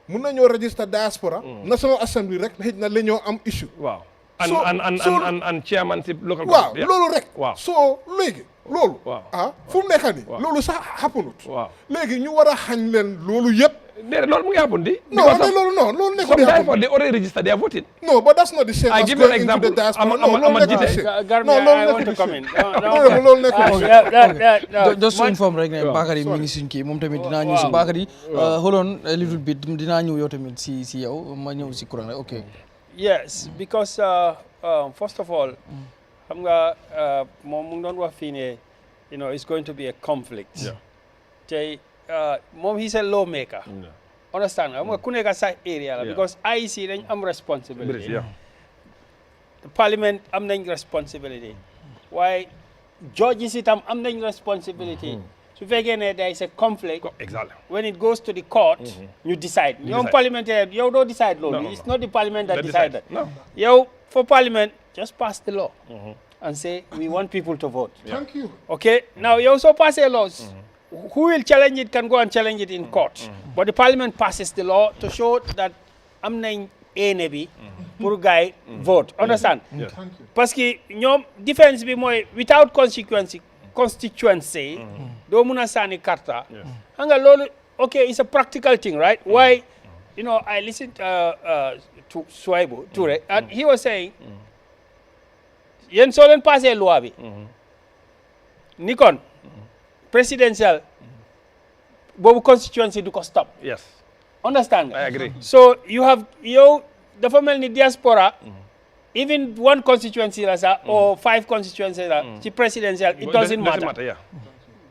mun nañoo register diaspora. National Assembly rek xëy na la ñoo am issue. waaw and chairmanship local government. waaw loolu rek. waaw so léegi. loolu fu mu nekk nii loolu sax xapunut léegi ñu war a xañ leen loolu yëpp déedéet loolu mu ngi happen di loolu nekk di happen they already registered they are voting no but that's not the same as going into the diaspora loolu nekk di same loolu nekk just to inform rek ne Bakary mi ngi suñ kii moom tamit dinaa ñëw si Bakary hold on a little bit dinaa ñëw yow tamit si yow ma ñëw si courant rek ok yes because first of all xam nga moom mu ngi doon wax fii ne it's going to be a conflict. te moom he's a lawmaker. understand nga xam nga ku nekk sa area la. because IEC dañ am responsibility. the parliament am nañ responsibility. waaye judges itam am nañ responsibility. su fekkee ne there is a conflict. exactly when it goes to the court. ñu decide ñoom parliamentary yow doo decide loolu. it's not the parliament that decide that. yow for parliament. just pass the law and say we want people to vote. Thank you. Okay, now you also pass a law. Who will challenge it can go and challenge it in court. But the parliament passes the law to show that am nañ ene bi pour gars vote. Understand? Yes. Thank you. Parce que ñoom defense bi mooy without constituency doo mun a sànni karta. Xam nga loolu okay it's a practical thing right? Why I listened to Suwaibu Toure and he was saying yéen soo leen passé loi bi ni kon presidential boobu constituency du ko stop. Yes. Understand? I agree. So yow dafa mel ni diaspora even one constituency la sax or 5 constituencies la ci presidential it doesn't matter.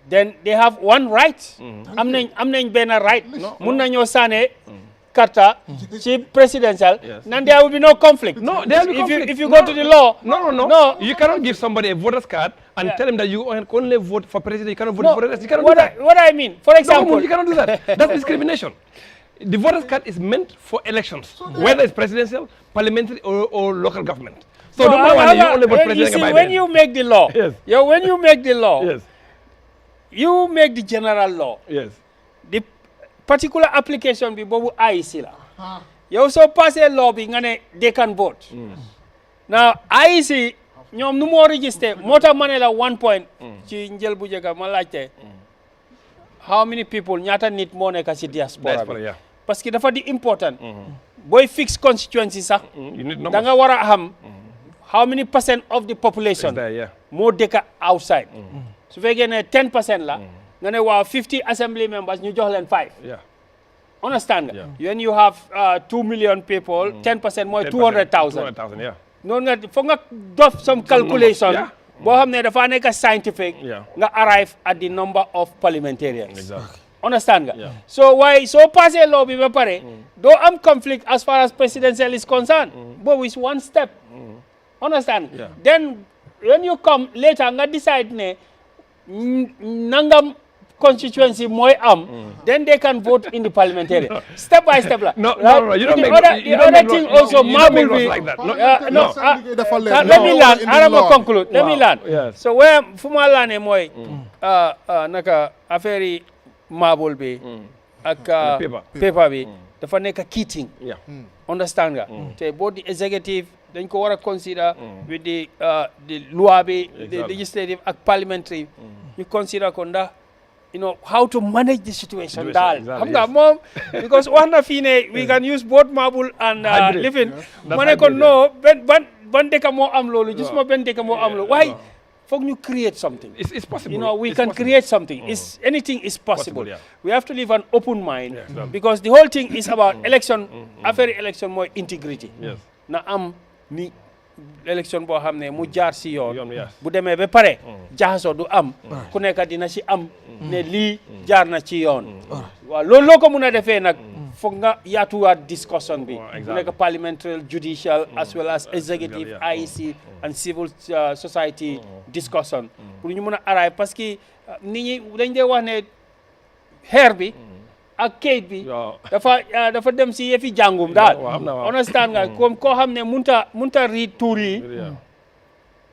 Then they have one right. am nañ benn right. mun nañoo sànne Carta, chief presidential, then there will be no conflict. No, there will be conflict. If you go to the law. No. You cannot give somebody a voter's card and tell him that you only vote for president, you cannot vote for president. You cannot do that. What I mean, for example. No, you cannot do that. That's discrimination. The voter's card is meant for elections, whether it's presidential, parliamentary, or local government. So don't you only vote president. You see, when you make the law, when you make the law, you make the general law. Yes. The particular application bi boobu IEC la. yow soo passé law bi nga ne they can vote now IEC ñoom nu moo register moo tax ma ne la 1 point ci njël bu njëkk ma laajte how many people ñaata nit moo nekk ci diaspora bi parce que dafa di important booy fix constituency sax da nga war a xam how many percent of the population moo dëkk outside su fekkee ne 10% la nga ne waaw 50 assembly members ñu jox leen 5 understand nga when you have 2 million people 10% mooy 200,000 noonu nga foog nga def some calculation boo xam ne dafa nekk scientific nga arrive at the number of parliamentarians understand nga so waaye soo passé law bi ba pare doo am conflict as far as presidential is concerned boobu is one step understand then when you come later nga decide ne nangam constituency mooy then they can vote in the parliamentary step by step la no you don't the make other thing also marble bi like that let me land arama conclude let me land so where fu ma laane mooy naka affaire yi marble bi ak paper bi dafa nekk key understand nga te both the executive dañ ko war a consider with the loi bi the legislative ak parliamentary ñu consider ko ndax you know how to manage the situation daal xam nga moom because wax na fii ne we can use both marble and living ma ne ko no ban dëkk moo am loolu gisuma benn dëkk moo am loolu waaye foog ñu create something it's possible you know we can create something anything is possible we have to leave an open mind because the whole thing is about election affaire election mooy integrity na am ni élection boo xam ne mu jaar si yoon bu demee ba pare jaxasoo du am ku nekk dina si am ne lii jaar na ci yoon waaw loolu loo ko mun a defee nag foog nga yaatuwaat discussion bi mu nekk parliamentary judicial as well as executive IEC and civil society discussion pour ñu mun a araay parce que nit ñi dañ dee wax ne xeer bi ak kayit bi dafa dem si yëfi jàngum daal understand nga comme koo xam ne munta read tuur yi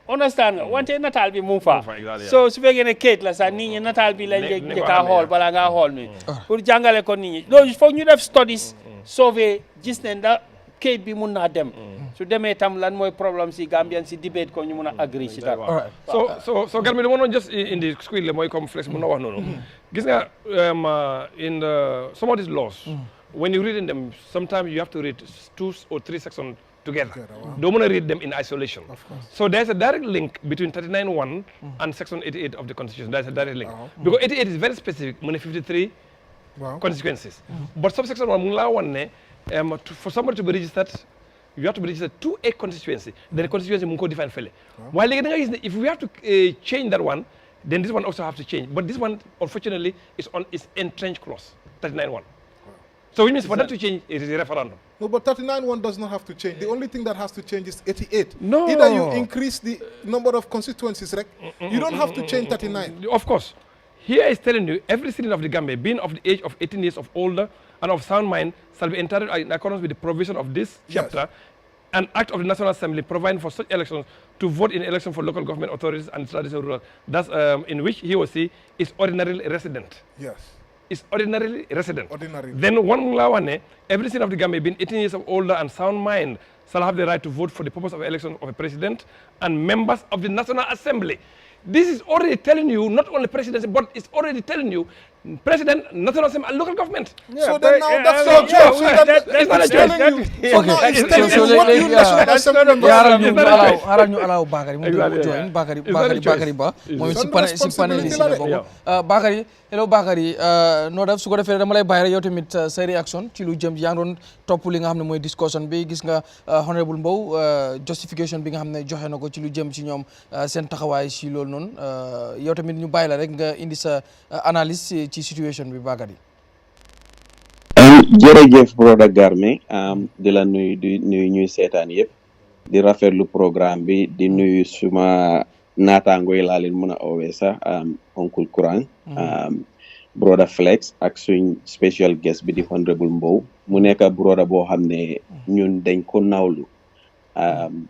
understand nga wante nataal bi mu fa so su fekkee ne kayit la sax nit ñi nataal bi lañ njëkkaa xool balaa ngaa xool mi pour jàngale ko nit ñi loolu foog ñu def studies sauver gis ne ndax kayit bi mun naa dem su demee tam lan mooy problème si Gambian si debate ko ñu mun a agree si dara so Garmi dama noon just indi squid le mooy comme flex mun na wax noonu gis nga in some of these laws when you read in them sometimes you have to read 2 or 3 sections together. Don't want to read them in isolation. So there's a direct link between 39(1) and section 88 of the Constitution. There's a direct link. Because 88 is very specific, 53 consequences. But subsection 1, for somebody to be registered, you have to be registered to a constituency. Then the constituency will define fairly. While if we have to change that one, then this one also have to change. But this one, unfortunately, is on its entrenched clause, 39(1). So which means for that to change, it is a referendum. No, but 39(1) does not have to change. The only thing that has to change is 88. No. Either you increase the number of constituencies, you don't have to change 39. Of course. Here is telling you, every citizen of the Gambia, being of the age of 18 years of older and of sound mind, shall be entitled in accordance with the provision of this chapter, an act of the National Assembly providing for such elections to vote in election for local government authorities and traditional rulers, thus in which he or she is ordinarily resident. Yes. Is ordinarily resident. Ordinary. Then every citizen of the Gambia being 18 years of older and sound mind shall have the right to vote for the purpose of election of a president and members of the National Assembly. This is already telling you, not only presidency, but it's already telling you president, national assembly, and local government. Yeah, so then now that's not true. It's not a choice. Okay, it's telling you what you national assembly allow Bakary mu join Bakary Ba moom si panelist la bokk Bakary hello Bakary noo def su ko defee dama lay bàyyi rek yow tamit say réaction ci lu jëm yaa ngi doon topp li nga xam ne mooy discussion bi gis nga honorable Mbow justification bi nga xam ne joxe na ko ci lu jëm ci ñoom seen taxawaay si loolu noonu yow tamit ñu bàyyi la rek nga indi sa analyse ci situation bi Bakary. jërëjëf brother Garmi di la nuyu di nuyu ñuy seetaan yëpp di rafetlu programme bi di nuyu suma naataango yi laa leen mën a oowee sax oncle Courant brother Flex ak suñ special guest bi di honorable Mbow mu nekk brother boo xam ne ñun dañ ko nawlu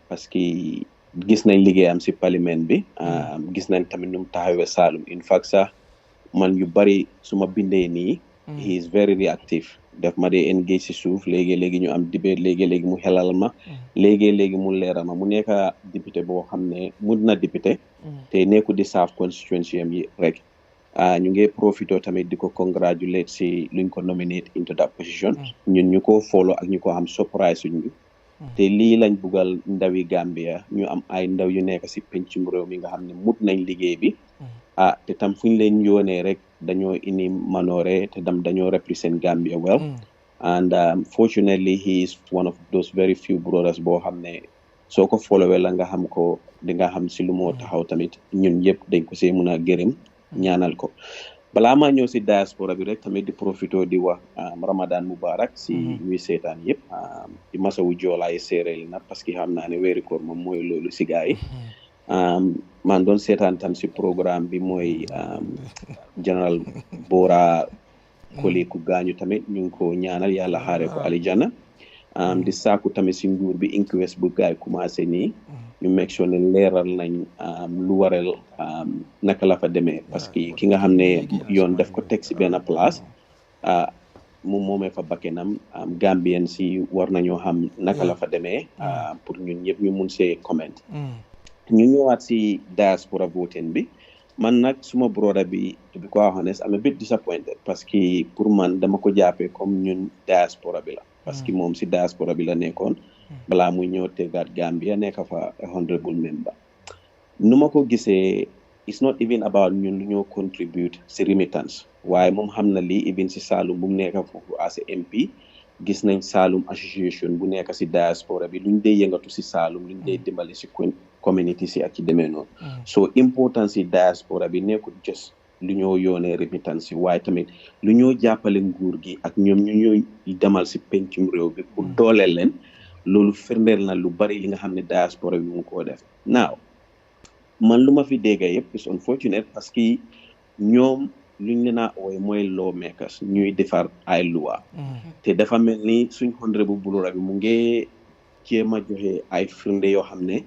parce que gis nañ liggéeyam si parlement bi gis nañ tamit nu mu taxawee Saalum in fact sax man yu bari suma bindee nii he is very reactive def ma dee engage si suuf léegi ñu am debate léegi mu xelal ma léegi mu leeral ma mu nekk député boo xam ne mun na député te nekku di serve constituency am yi rek ñu ngi profito tamit di ko congratulate si luñ ko nominate into that position ñun ñu ko follow ak ñu ko am surprise suñu te lii lañ bugal ndawi Gambia ñu am ay ndaw yu nekk si pencum réew mi nga xam ne mut nañ liggéey bi te tam fuñ leen yoonee rek dañoo indi manoore te tam dañoo represent Gambia well and fortunately he is one of those very few brothers boo xam ne soo ko followee la nga xam ko di nga xam si lu moo taxaw tamit ñun yëpp dañ ko see mun a gërëm ñaanal ko balaa maa ñëw si diaspora bi rek tamit di profito di wax Ramadan Mubarak si ñuy seetaan yëpp di masawu joolaay séeréer na parce que xam naa ne weeri koor moom mooy loolu si gars yi man doon seetaan tam si programme bi mooy général Bora Koli ku gaañu tamit ñu ngi ko ñaanal yàlla xaare ko alijana di saaku tamit si nguur bi inquest bu gaay commencé nii ñu make sure ne leeral nañ lu waral naka la fa demee parce que ki nga xam ne yoon daf ko teg si benn place moom moomee fa bakkenam Gambien si war nañoo xam naka la fa demee pour ñun ñëpp ñu mun see comment ñu ñëwaat si diaspora voting bi man nag suma broda bi to be quite honest I'm a bit disappointed parce que pour man dama ko jàppee comme ñun diaspora bi la parce que moom si diaspora bi la nekkoon balaa muy ñëw tegaat Gambia nekk fa a honorable member nu ma ko gisee it's not even about ñun lu ñoo contribute si remittance waaye moom xam na lii even si Saalum bu mu nekk foofu as MP gis nañ Saalum association bu nekk si diaspora bi luñ dee yëngatu si Saalum luñ dee dimbali si community si ak ci demee noonu so importance si diaspora bi nekkul just lu ñoo yoonee remittance si waaye tamit lu ñoo jàppale nguur gi ak ñoom ñu ñooy demal si pencum réew bi pour dooleel leen loolu firndeel na lu bari li nga xam ne diaspora bi mu ngi koo def naaw man lu ma fi dégga yëpp is unfortunate parce que ñoom luñ leen a ooy mooy law makers ñuy defar ay loi te dafa mel ni suñ honorable bulura bi mu ngi jéem a joxe ay firnde yoo xam ne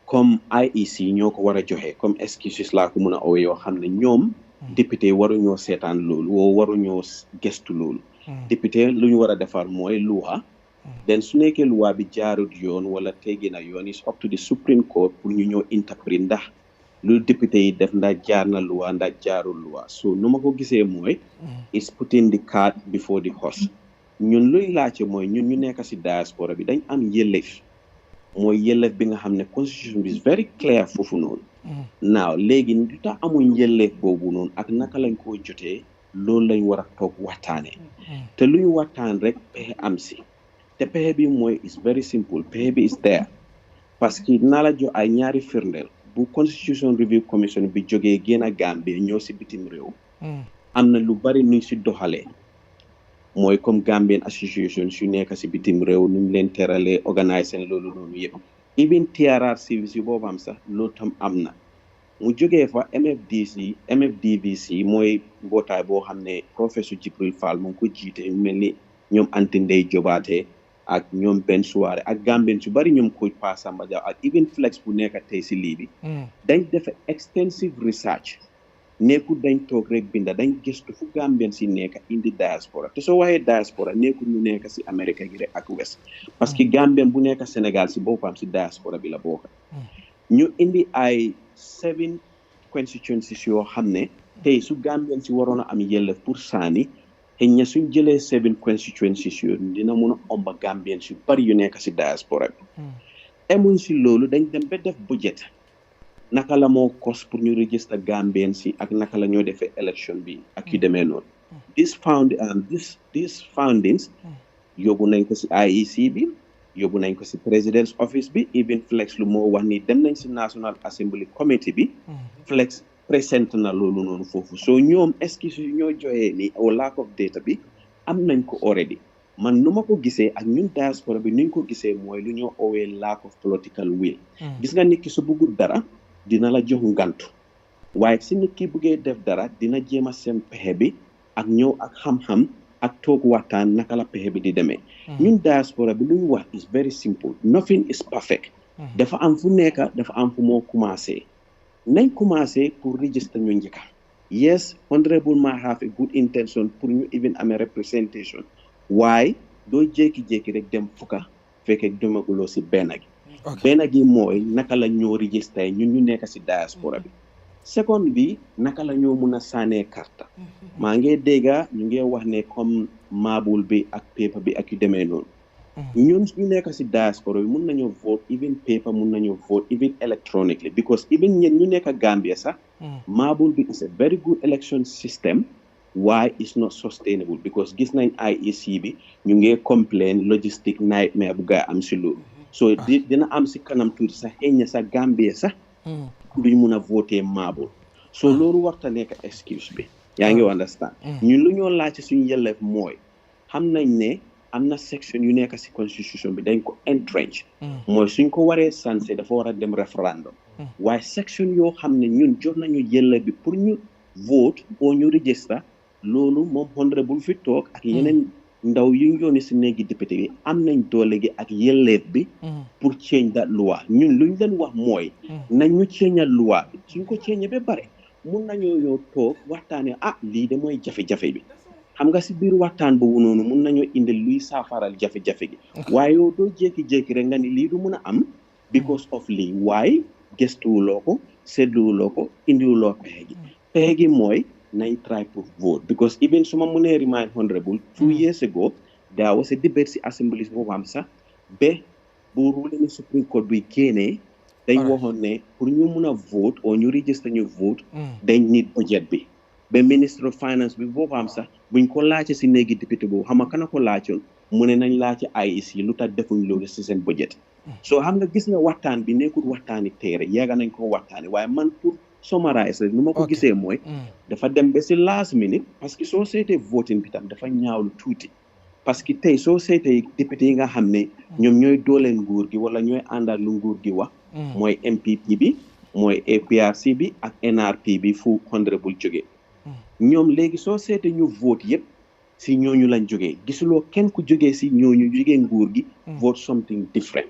comme IEC ñoo ko war a joxe comme excuses laa ko mun a ooy yoo xam ne ñoom député waruñoo seetaan loolu woo waruñoo gestu loolu député lu ñu war a defar mooy loi then su nekkee loi bi jaarut yoon wala teggi na yoon is up to the Supreme Court pour ñu ñëw interpret ndax lu député yi def ndax jaar na loi ndax jaarul loi so nu ma ko gisee mooy is putting the cart before the horse ñun luy laajte mooy ñun ñu nekk si diaspora bi dañ am yelleef mooy yelleef bi nga xam ne constitution bi is very clear foofu noonu naaw léegi lu tax amuñ yelleef boobu noonu ak naka lañ koo jotee loolu lañ war a toog waxtaane te lu ñu waxtaan rek pexe am si te pexe bi mooy is very simple pexe bi is there parce que dinaa la jox ay ñaari firndeel bu constitution review commission bi jógee génn a Gambie ñëw si bitim réew am na lu bari nuñ si doxalee mooy comme Gambian association su nekk si bitim réew nuñ leen teralee organiser loolu noonu yëpp even TRR service yu boobam sax loolu tam am na mu jógee fa MFDVC mooy mbootaay boo xam ne professeur Jibril Fall mu ngi ko jiite mel ni ñoom Anta Ndeye Jobaate ak ñoom benn soirée ak Gambien su bari ñoom ko Pa Samba Jaw ak even flex bu nekk tey si lii bi dañ def extensive research nekkul dañ toog rek binda dañ gëstu fu Gambien si nekk indi diaspora te soo waxee diaspora nekkul ñu nekk si Amérique gi rek ak West parce que Gambien bu nekk Sénégal si boppam si diaspora bi la bokk ñu indi ay 7 constituencies yoo xam ne tey su Gambien si waroon a am yelleef pour saani te ña suñ jëlee 7 constituencies yooyu dina mun a omba Gambien yu bari yu nekk si diaspora bi emuñ si loolu dañ dem ba def budget naka la moo cost pour ñu register Gambien si ak naka la ñoo defee élection bi ak yu demee noonu these foundings yóbbu nañ ko si IEC bi yóbbu nañ ko si President's Office bi even flex lu moo wax ni dem nañ si National Assembly Committee bi flex présent na loolu noonu foofu so ñoom excuse yu ñoo joxee ni au lack of data bi am nañ ko already man nu ma ko gisee ak ñun diaspora bi nuñ ko gisee mooy lu ñoo owee lack of political will gis nga nit ki su bëggul dara dina la jox ngantu waaye si nit ki bëggee def dara dina jéem a seen pexe bi ak ñëw ak xam-xam ak toog waxtaan naka la pexe bi di demee ñun diaspora bi lu ñu wax is very simple nothing is perfect dafa am fu nekk dafa am fu moo commencé nañ commencé pour register ñu njëkka yes, honorable might have a good intention pour ñu even am a representation waaye doo jékki-jékki rek dem fukka fekkee demaguloo si benn gi mooy naka la ñoo registré ñun ñu nekk si diaspora bi second bi naka la ñoo mun a sànnee carte maa ngi dégga ñu ngi wax ne comme maabul bi ak paper bi ak yu demee noonu ñun ñu nekk si diaspora bi mun nañoo vote even paper mun nañoo vote even electronically because even ñen ñu nekk Gambia sax maabul bi is a very good election system why it's not sustainable because gis nañ IEC bi ñu ngi complain logistic nightmare bu gaa am si loolu so dina am si kanam tuuti sax xëy na sax Gambia sax duñ mun a voter maabul so loolu warta nekk excuse bi yaa ngi understand ñun lu ñoo laaj suñu yelleef mooy xam nañ ne am na section yu nekk si constitution bi dañ ko entrenched mooy suñ ko waree sanse dafa war a dem référendum waaye section yoo xam ne ñun jot nañu yelleef bi pour ñu vote oo ñu register loolu moom honorable fi toog ak yeneen ndaw yu ñu yónni si néegi député bi am nañ doole gi ak yelleef bi pour change that loi ñun luñ leen wax mooy nañ ñu change loi bi suñ ko change ba bare mun nañoo yow toog waxtaane lii de mooy jafe-jafe bi xam nga si biir waxtaan boobu noonu mun nañoo indi luy saafaral jafe-jafe gi waaye yow doo jékki-jékki rek nga ni lii du mun a am because of lii waaye gëstuwuloo ko seetluwuloo ko indiwuloo pexe gi mooy nañ try to vote because even suma munee remind honorable 2 years ago there was a debate si assembly boobu am sax ba bu ruling ni Supreme Court bi génnee dañ waxoon ne pour ñu mun a vote o ñu register ñu vote dañ need budget bi ba ministre of finance bi boobu am sax buñ ko laajte si néegi député boobu xam nga kana ko laajoon mu ne nañ laajte IEC lu tax defuñ loolu si seen budget so xam nga gis nga waxtaan bi nekkul waxtaani teere yàgg nañ ko waxtaani waaye man pour summarize rek nu ma ko gisee mooy dafa dem ba si last minute parce que soo seetee voting bi tam dafa ñaawlu tuuti parce que tey soo seetee député yi nga xam ne ñoom ñooy dooleel nguur gi wala ñooy àndal lu nguur gi wax mooy MPP bi mooy APRC bi ak NRP bi fu honorable jógee ñoom léegi soo seetee ñu vote yëpp si ñooñu lañ jógee gisuloo kenn ku jógee si ñooñu jógee nguur gi vote something different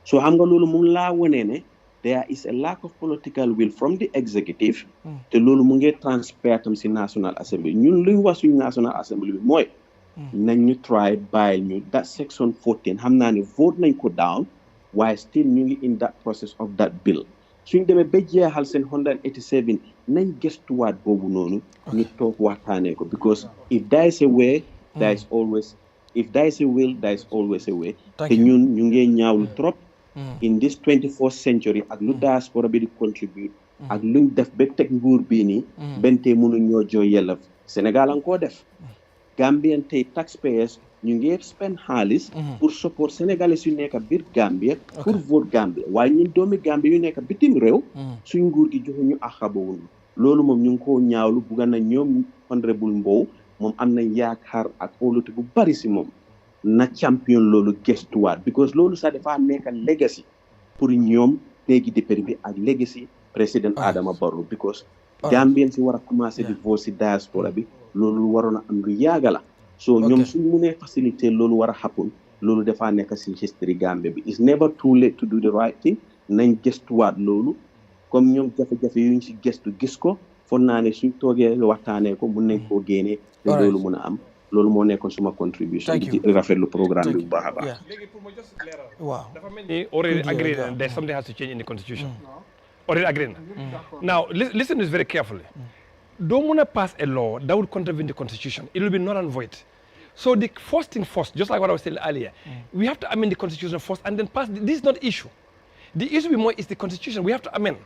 so xam nga loolu mu laa wonee ne there is a lack of political will from the executive te loolu mu ngi transparent tam si National Assembly ñun luñ wax suñu National Assembly bi mooy nañ ñu try bàyyil ñu that section 14 xam naa ne vote nañ ko down waaye still ñu ngi in that process of that bill suñ demee ba jeexal seen 187 nañ gëstuwaat boobu noonu ñu toog waxtaanee ko because if there is a way there is always if there is a will there is always a way te ñun ñu ngi ñaawlu trop in this 24th century ak lu diaspora bi di contribute ak luñ def ba teg nguur bii nii bentee mënuñ ñoo jooy yelleef Sénégal ang koo def Gambian tey taxpayers ñu ngi spend xaalis pour support sénégalais yu nekk biir Gambia pour vote Gambia waaye ñun doomi Gambia yu nekk bitim réew suñ nguur gi joxuñu axabawuñ loolu moom ñu ngi koo ñaawlu bugga na ñoom honorable Mbow moom am nañ yaakaar ak óolute bu bari si moom na champion loolu gestuwaat because loolu sax dafa nekk legacy pour ñoom léegi député bi ak legacy président Adama Barrow because Gambien si war a commencé di vote si diaspora bi loolu waroon a am lu yàgga la so ñoom suñ mënee facilité loolu war a happen loolu dafa nekk si history Gambia bi it's never too late to do the right thing nañ gestuwaat loolu comme ñoom jafe-jafe yuñ si gestu gis ko foog naa ne suñ toogee waxtaanee ko mun nañ koo génnee te loolu mun a am loolu moo nekkoon suma contribution di rafetlu programme bi bu baax a baax léegi pour ma just leeral dafa mel ni already agreed that something has to change in the constitution already agreed now listen to this very carefully don't want to pass a law that would contravene the constitution. It will be null and void. So the first thing first, just like what I was saying earlier, we have to amend the constitution first and then pass. This is not the issue. The issue more is the constitution. We have to amend.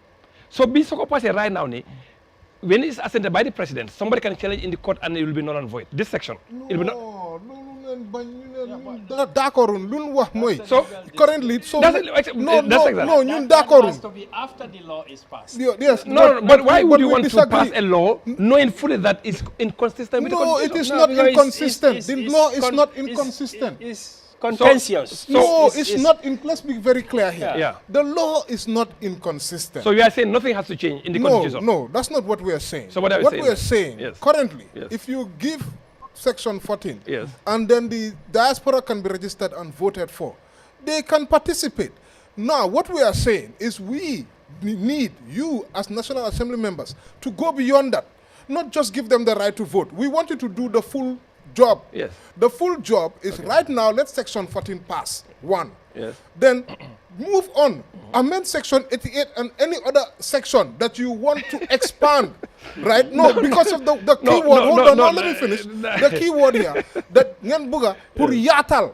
So being so passed right now, when it's assented by the president, somebody can challenge in the court and it will be null and void. This section, it will be not. D'accord, so currently, so no, ñun d'accord. Has to be after the law is passed. Yes, no, but why would you want to pass a law knowing fully that it's inconsistent with the constitution? No, it is not inconsistent. The law is not inconsistent. It's contentious. No, it's not. Let's be very clear here. Yeah. The law is not inconsistent. So you are saying nothing has to change in the constitution? No, that's not what we are saying. So what are we are saying yes. currently, yes. if you give Section 14, yes. and then the diaspora can be registered and voted for, they can participate. Now, what we are saying is we need you as National Assembly members to go beyond that. not just give them the right to vote. We want you to do the full job. Yes. The full job is right now, let Section 14 pass, 1. Yes. Then move on. Amend Section 88 and any other section that you want to expand. Right? No, because of the keyword. Hold on, let me finish. The keyword here, that ngen buga pour yatal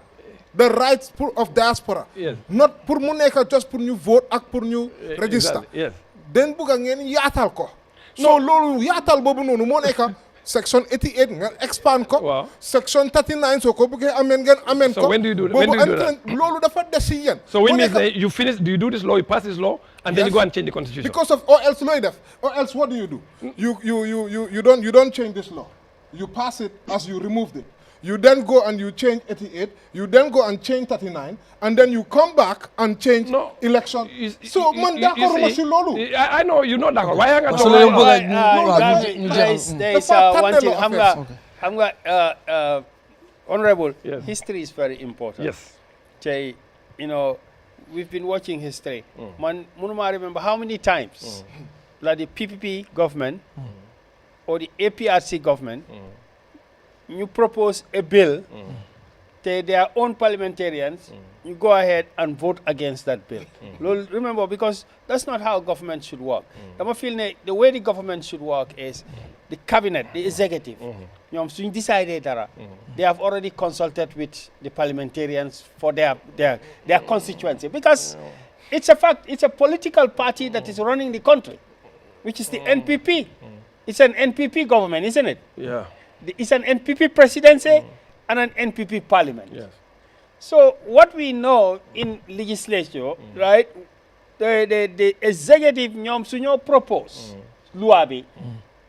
the rights of diaspora. Yes. Not pour mu nekk just pour ñu vote ak pour ñu register. Exactly. Yes. Den buga ngeen yatal ko. So loolu yatal boobu noonu moo nekk Section 88 nga expand ko. Wow. Section 39 so ko bëggee amend ngeen amend ko. So when do you do that? Loolu dafa des ci yéen. So when you finish, do you do this law, you pass this law, and then you go and change the constitution? Because of or else looy def. Or else what do? You don't change this law. You pass it as you removed it. You then go and you change 88. You then go and change 39, and then you come back and change election. So man, I know you know that. Why hang on? There is one thing. Honorable, history is very important. Yes. Jay, you know, we've been watching history. Man, I remember how many times like the PPP government or the APRC government you propose a bill, their own parliamentarians, you go ahead and vote against that bill. Remember, because that's not how government should work. I feel the way the government should work is the cabinet, the executive, decided they have already consulted with the parliamentarians for their constituency. Because it's a fact, it's a political party that is running the country, which is the NPP. It's an NPP government, isn't it? Yeah. It's an NPP presidency and an NPP parliament. Yes. So what we know in legislature, right, the executive ñoom su ñoo propose loi bi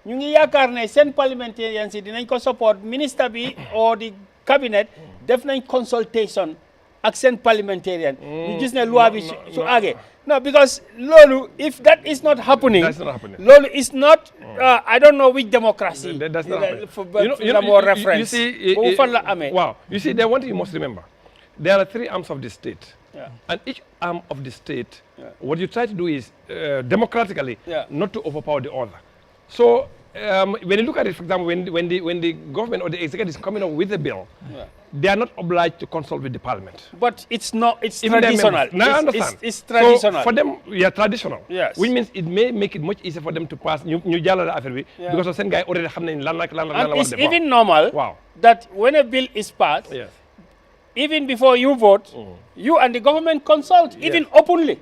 ñu ngi yaakaar ne seen parliamentarians yi dinañ ko support minister bi or the cabinet def nañ consultation ak seen parliamentarian ñu gis ne loi bi su àggee. No, because Lolu, if that is not happening, that's not happening. Lolu is not, I don't know which democracy. That's not happening. You see, wow. You see, there one thing you must remember. There are 3 arms of the state. Yeah. And each arm of the state, what you try to do is, democratically, not to overpower the other. So, when you look at it, for example, when the government or the executive is coming up with a bill, they are not obliged to consult with the parliament. But it's not, it's traditional. No, I understand. It's traditional. So for them, traditional. Yes. Which means it may make it much easier for them to pass new affair because the same guy already have and it's even normal that when a bill is passed, even before you vote, you and the government consult, even openly.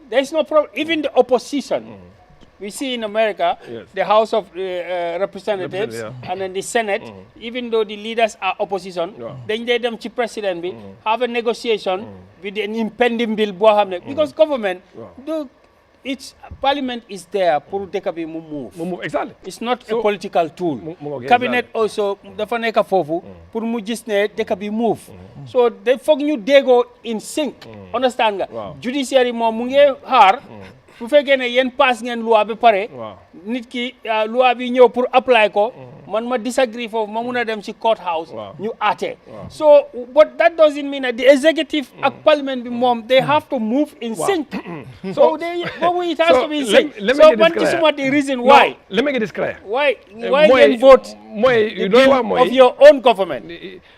There is no problem. Even the opposition. We see in America, the House of Representatives and then the Senate, even though the leaders are opposition, then they them chief president have a negotiation with an impending bill because government, its parliament is there pour dekabi move. Exactly. It's not a political tool. Cabinet also dafa nek fofu pour mu gis ne dekabi move. So they fogg ñu dégo in sync. Understand nga? Judiciary mom mu ngi xaar bu fekkee ne yéen pass ngeen loi bi pare nit ki loi bi ñëw pour apply ko man ma disagree foofu ma mun a dem ci court house ñu àtte so but that doesn't mean that the executive ak parliament bi moom they have to move in sync so it has to be in sync so man gisuma the reason why let me get this clear why ngeen vote of your own government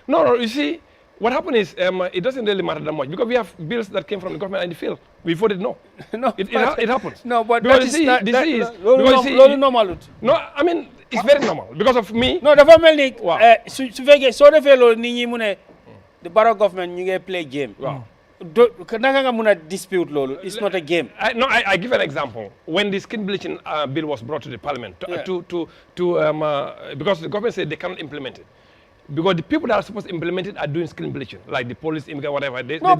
no you see what happened is it doesn't really matter that much because we have bills that came from the government and the field. We voted no. It happens. No, but because that is normal. No, I mean it's very normal because of me. No, dafa mel ni su fekkee soo defee loolu nit ñi mu ne the borough government ñu ngi play game. Wow. Naka nga mun a dispute loolu? It's not a game. I give an example. When the skin bleaching bill was brought to the parliament because the government said they cannot implement it. Because the people that are supposed to implement it are doing skin bleaching, like the police, immigrant, whatever. That's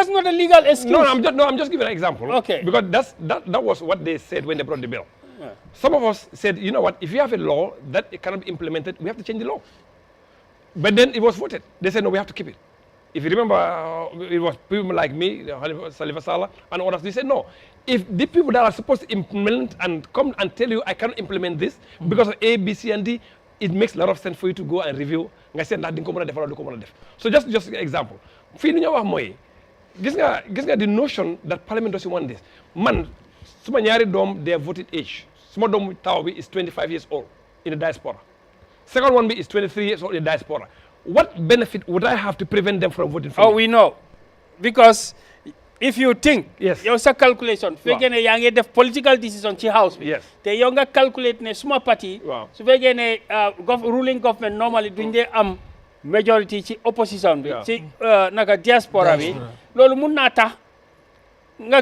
not a legal excuse. No, I'm just giving an example. Okay. Because that was what they said when they brought the bill. Yeah. Some of us said, you know what? If you have a law that it cannot be implemented, we have to change the law. But then it was voted. They said no, we have to keep it. If you remember, it was people like me, Saliva Salah, and others. They said no. If the people that are supposed to implement and come and tell you I cannot implement this because of A, B, C, and D. It makes a lot of sense for you to go and review. So just an example. Gis nga the notion that parliament doesn't want this. Man, suma ñaari doom their voting age. suma doomu taw bi is 25 years old in the diaspora. Second one is 23 years old in the diaspora. What benefit would I have to prevent them from voting for me? Oh, we know. Because if you think, yes, your calculation, wow, you def political decision in house. Yes. The younger calculate ne small party. Wow. So ruling government normally doing the majority ci opposition bi. Ci naga diaspora bi. Lolu mun na tax nga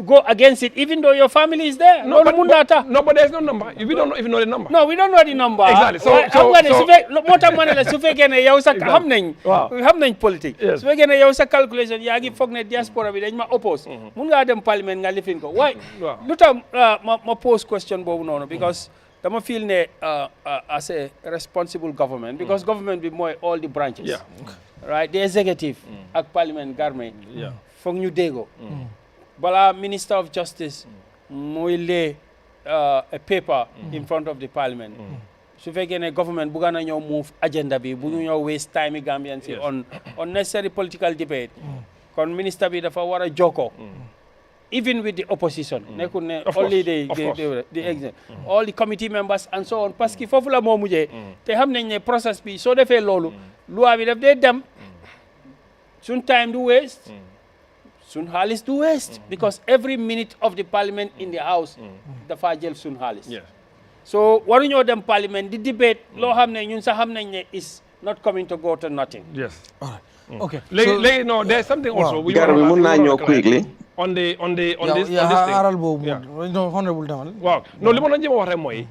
go against it, even though your family is there. No, but there's no number. We don't even know the number. No, we don't know the number. Exactly. Su fekkee ne yow sa xam nañ politique. Su fekkee ne yow sa calculation yaa ngi foog ne diaspora bi dañ ma oppose. Mun ngaa dem parliament nga lifin ko. Why? Lu tax ma pose question boobu noonu because dama feel ne as a responsible government, because government bi mooy all the branches. Right? The executive ak parliament garme foog ñu déggoo. Bala Minister of Justice mooy lay a paper in front of the parliament. Su fekkee ne government bu gana ñëw move agenda bi bu ñu ñëw waste time Gambians on unnecessary political debate. Kon minister bi dafa war a jokkoo even with the opposition. Nekkul ne only the all the committee members and so on, parce que foofu la moo mujjee te xam nañ ne process bi soo defee loolu loi bi daf dee dem sun time du waste. Sun xaalis du waste because every minute of the parliament in the house dafa jël sun xaalis. So waruñoo dem parliament di debate loo xam ne ñun sax xam nañ ne is not coming to go to nothing. Yes. All right. Okay. Léegi no, there's something also. Garmi mun naa ñëw quickly. On this thing. Aral boobu no honorable Damal. Wow. No, li ma doon jéem a wax rek mooy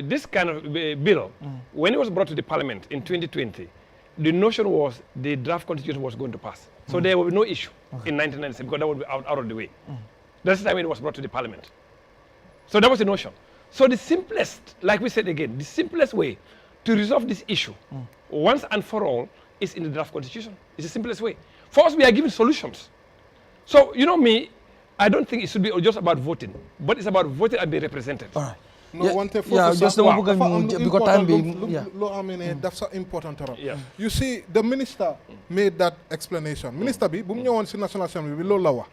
this kind of bill when it was brought to the parliament in 2020, the notion was the draft constitution was going to pass. So there will be no issue in 1997 because that would be out of the way. That's the time it was brought to the parliament. So that was the notion. So the simplest, like we said again, the simplest way to resolve this issue once and for all is in the draft constitution. It's the simplest way. For us, we are giving solutions. So, you know me, I don't think it should be just about voting, but it's about voting and being represented. All right. No, one thing just because time that's important. You see, the minister made that explanation. Minister bi bu mu ñëwoon ci National Assembly bi loolu la wax.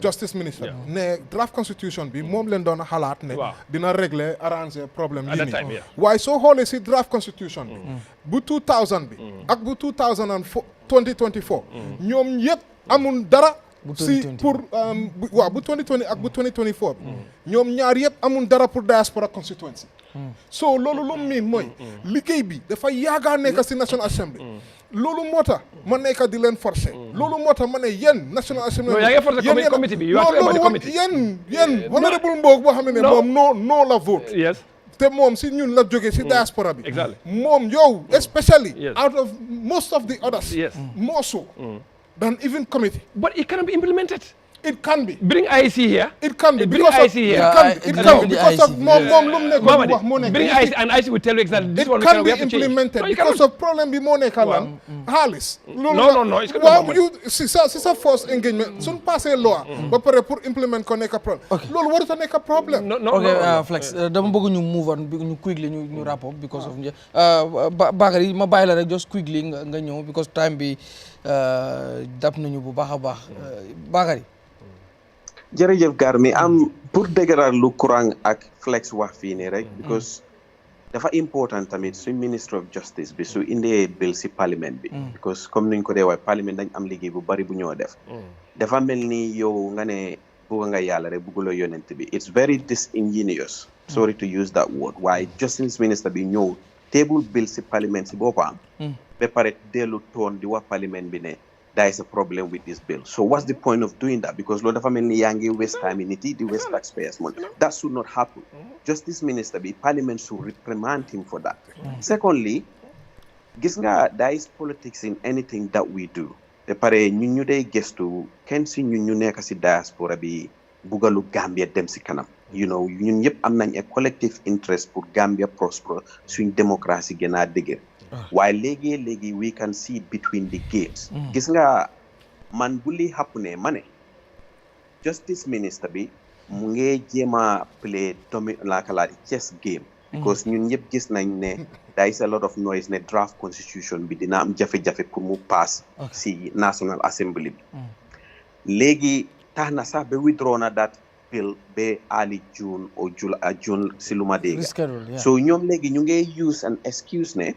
Justice minister. Ne draft constitution bi moom leen doon xalaat ne dina régler arranger problème yi nii. Waaye soo xoolee ci draft constitution bi bu 2000 bi ak bu 2024 ñoom yëpp amul dara si pour waaw bu 2020 ak bu 2024 ñoom ñaar yëpp amul dara pour diaspora constituency. So loolu lu mu miin mooy liggéey bi dafa yaaga nekk si National Assembly. Loolu moo tax ma nekk di leen forcer. Loolu moo tax ma ne yéen National Assembly. yaa ngi forcer committee bi. yéen honorable Mbow boo xam ne moom no la vote. Yes. te moom si ñun la jógee si diaspora bi. Exactly. moom yow especially out of most of the others. More so than even committee. But it cannot be implemented. It can be. Bring IC here. It can be. Bring IC here. It can be because of mom lu mu nekk wax moo nekk. Bring IC and IC will tell you exactly this one we have to change. It can be implemented because of problem bi moo nekk lan xaalis. No. It's gonna be you si sa first engagement suñ passé loi ba pare pour implement ko nekk problème. Loolu warut a nekk problème. Okay, Flex dama bëgg ñu move on ñu quickly ñu wrap up because of Bakary ma bàyyi la rek just quickly nga ñëw because time bi dab nañu bu baax a baax Bakary. jërëjëf Garmi am pour dëgëral lu courant ak Flex wax fii nii rek because dafa important tamit suñ Minister of Justice bi su indee bill si parliament bi because comme nuñ ko dee waaye parliament dañ am liggéey bu bari bu ñoo def dafa mel ni yow nga ne bugga nga yàlla rek bugguloo yonent bi it's very disingenuous sorry to use that word waaye Justice Minister bi ñëw table bill si parliament si boppam ba pare dellu toon di wax parliament bi ne there is a problem with this bill. So what's the point of doing that? Because Lord of Ameni Yangi waste time in it, the waste taxpayers' money. That should not happen. Justice Minister, the Parliament should reprimand him for that. Secondly, there is politics in anything that we do. The pare ñu day gestu ken si ñu nekk si diaspora bi bugalu Gambia dem si kanam. You know, ñun ñëpp am nañ a collective interest pour Gambia prosper suñ démocratie gën a dëgër. While léegi we can see between the gates. Gis nga man bu li happune mané Justice Minister bi mu ngi jéema play chess game because ñun ñëpp gis nañ ne there is a lot of noise ne draft constitution bi dina am jafe-jafe pour mu pass si National Assembly bi léegi tax na sax ba withdraw na that bill be early June or June si luma dega. Reschedule, yeah. So ñoom léegi ñu ngi use an excuse ne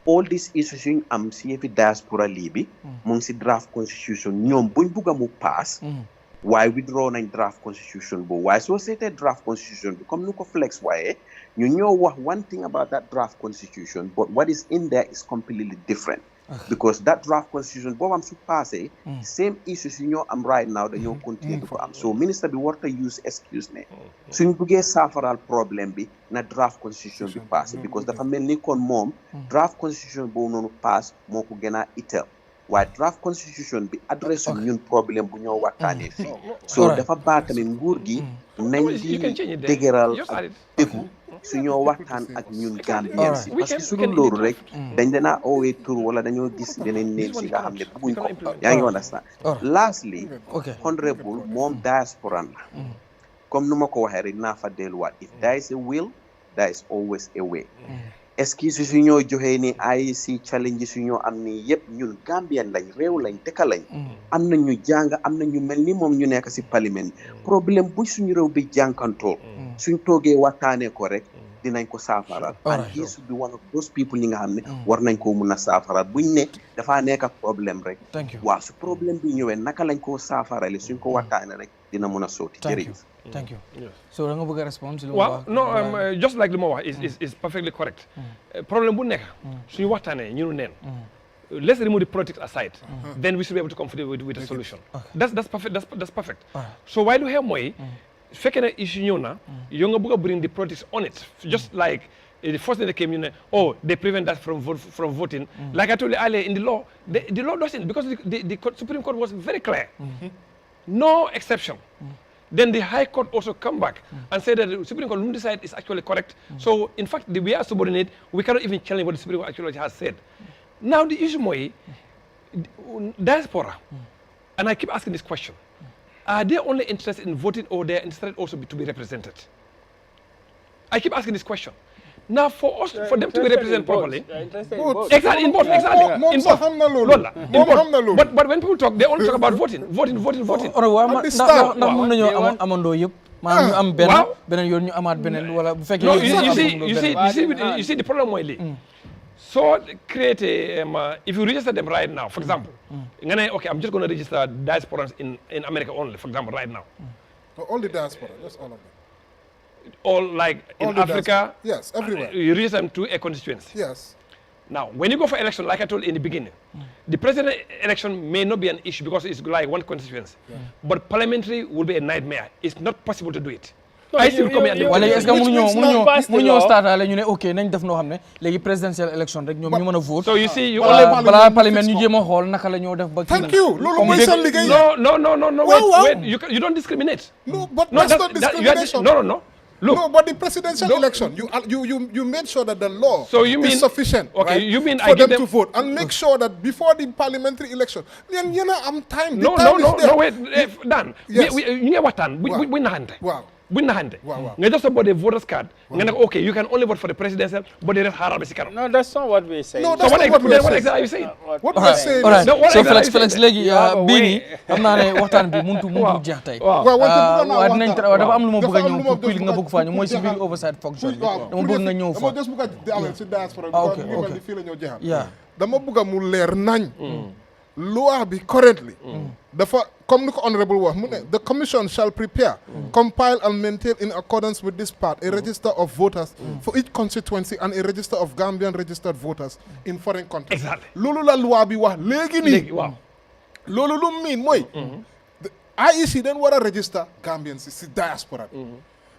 all these issues yuñ am si yëfi diaspora lii bi mu ngi si draft constitution ñoom buñ bugg a mu pass waaye withdraw nañ draft constitution boobu waaye soo seetee draft constitution bi comme nu ko flex waaye ñu ñoo wax one thing about that draft constitution but what is in there is completely different. Because that draft constitution boobu su passé same issues yu ñoo am right now dañoo continue ko am so minister bi warta use excuse ne suñ buggee saafaral problème bi na draft constitution bi passé because dafa mel ni kon moom draft constitution boobu noonu pass moo ko gën a itteel waaye draft constitution bi adresse ñun problème bu ñoo waxtaanee fii so dafa baax tamit nguur gi nañ di dëgëral ak dëggu su ñoo waxtaan ak ñun Gambien si parce que su dul loolu rek dañ dana oowee tur wala dañoo gis yeneen neen si nga xam ne bëgguñ ko yaa ngi understand lastly honorable moom diaspora la comme nu ma ko waxee rek naa fa delluwaat if there is a will there is always a way excuse su ñoo joxee ni IEC challenge su ñoo am ni yëpp ñun Gambien lañ réew lañ dëkk lañ am na ñu jàng am na ñu mel ni moom ñu nekk si parlement problème bu suñu réew bi jànkantool suñ toogee waxtaanee ko rek dinañ ko saafaraat and he should be one of those people ñi nga xam ne war nañ koo mun a saafaraat buñ ne dafaa nekk ak problème rek waaw su problème bi ñëwee naka lañ koo saafarale suñ ko waxtaanee rek dina mun a sooti jërëjëf thank you so da nga bëgg a respond waaw no just like li ma wax is perfectly correct problème bu nekk suñu waxtaanee ñu neen let's remove the politics aside then we should be able to come with a solution that's perfect so why do xew mooy su fekkee ne issue ñëw na yow nga bëgg a bring the politics on it just like the first thing that came you know oh they prevent that from voting like I told you earlier in the law the law doesn't because the Supreme Court was very clear no exception then the High Court also come back and say that the Supreme Court will decide is actually correct so in fact we are subordinate we cannot even challenge what the Supreme Court actually has said now the issue mooy diaspora and I keep asking this question are they only interested in voting or they are interested also to be represented? I keep asking this question. Now for them to be represented properly, exactly in both. But when people talk, they only talk about voting. You see the problem Moili. So create if you register them right now, for example, okay, I'm just going to register diasporans in America only, for example, right now. All the diaspora, that's all of them. All like in Africa? Yes, everywhere. You register them to a constituency? Yes. Now, when you go for election, like I told in the beginning, the president election may not be an issue because it's like one constituency. But parliamentary will be a nightmare. It's not possible to do it. I still come here. Wala est-ce que mënuñoo start la ñu ne ok nañ def noo xam ne léegi presidential election rek ñoom ñu mën a vote. So you see you only balaa parlement ñu jéem a xool naka la ñoo def ba. Thank you. Loolu mooy seen liggéey. No. Wait. You don't discriminate. No, but that's not discrimination. No. Look. No, but the presidential election, you made sure that the law is sufficient, okay, right, you mean for them to vote, and make sure that before the parliamentary election, then I'm time. No, wait, Dan. Yes. We know what time. We not. Wow. We not. Nga just about the voters card. Okay, you can only vote for the presidential, but the rest harabe si karam. No, that's not what we're saying. No, that's not what we're saying. What exactly are you saying? What we're saying all right. is... So Felix léegi bii nii xam naa ne waxtaan bi muntu jeex tey. waaw dinañ dafa am lu ma bëgg a ñëw pour nga bëgg faa ñëw mooy si biir oversight function bi. dama bëgg nga ñëw fa. dama just bëgg a amal si diaspora bi ñu mel ni fii la ñoo jeexal. dama bëgg a mu leer nañ. loi bi currently dafa comme ni ko honorable wax mu ne the commission shall prepare compile and maintain in accordance with this part a register of voters for each constituency and a register of Gambian registered voters in foreign countries. Exactly. loolu la loi bi wax léegi nii. Waaw. loolu lu miin mooy IEC dañ war a register Gambians si diaspora bi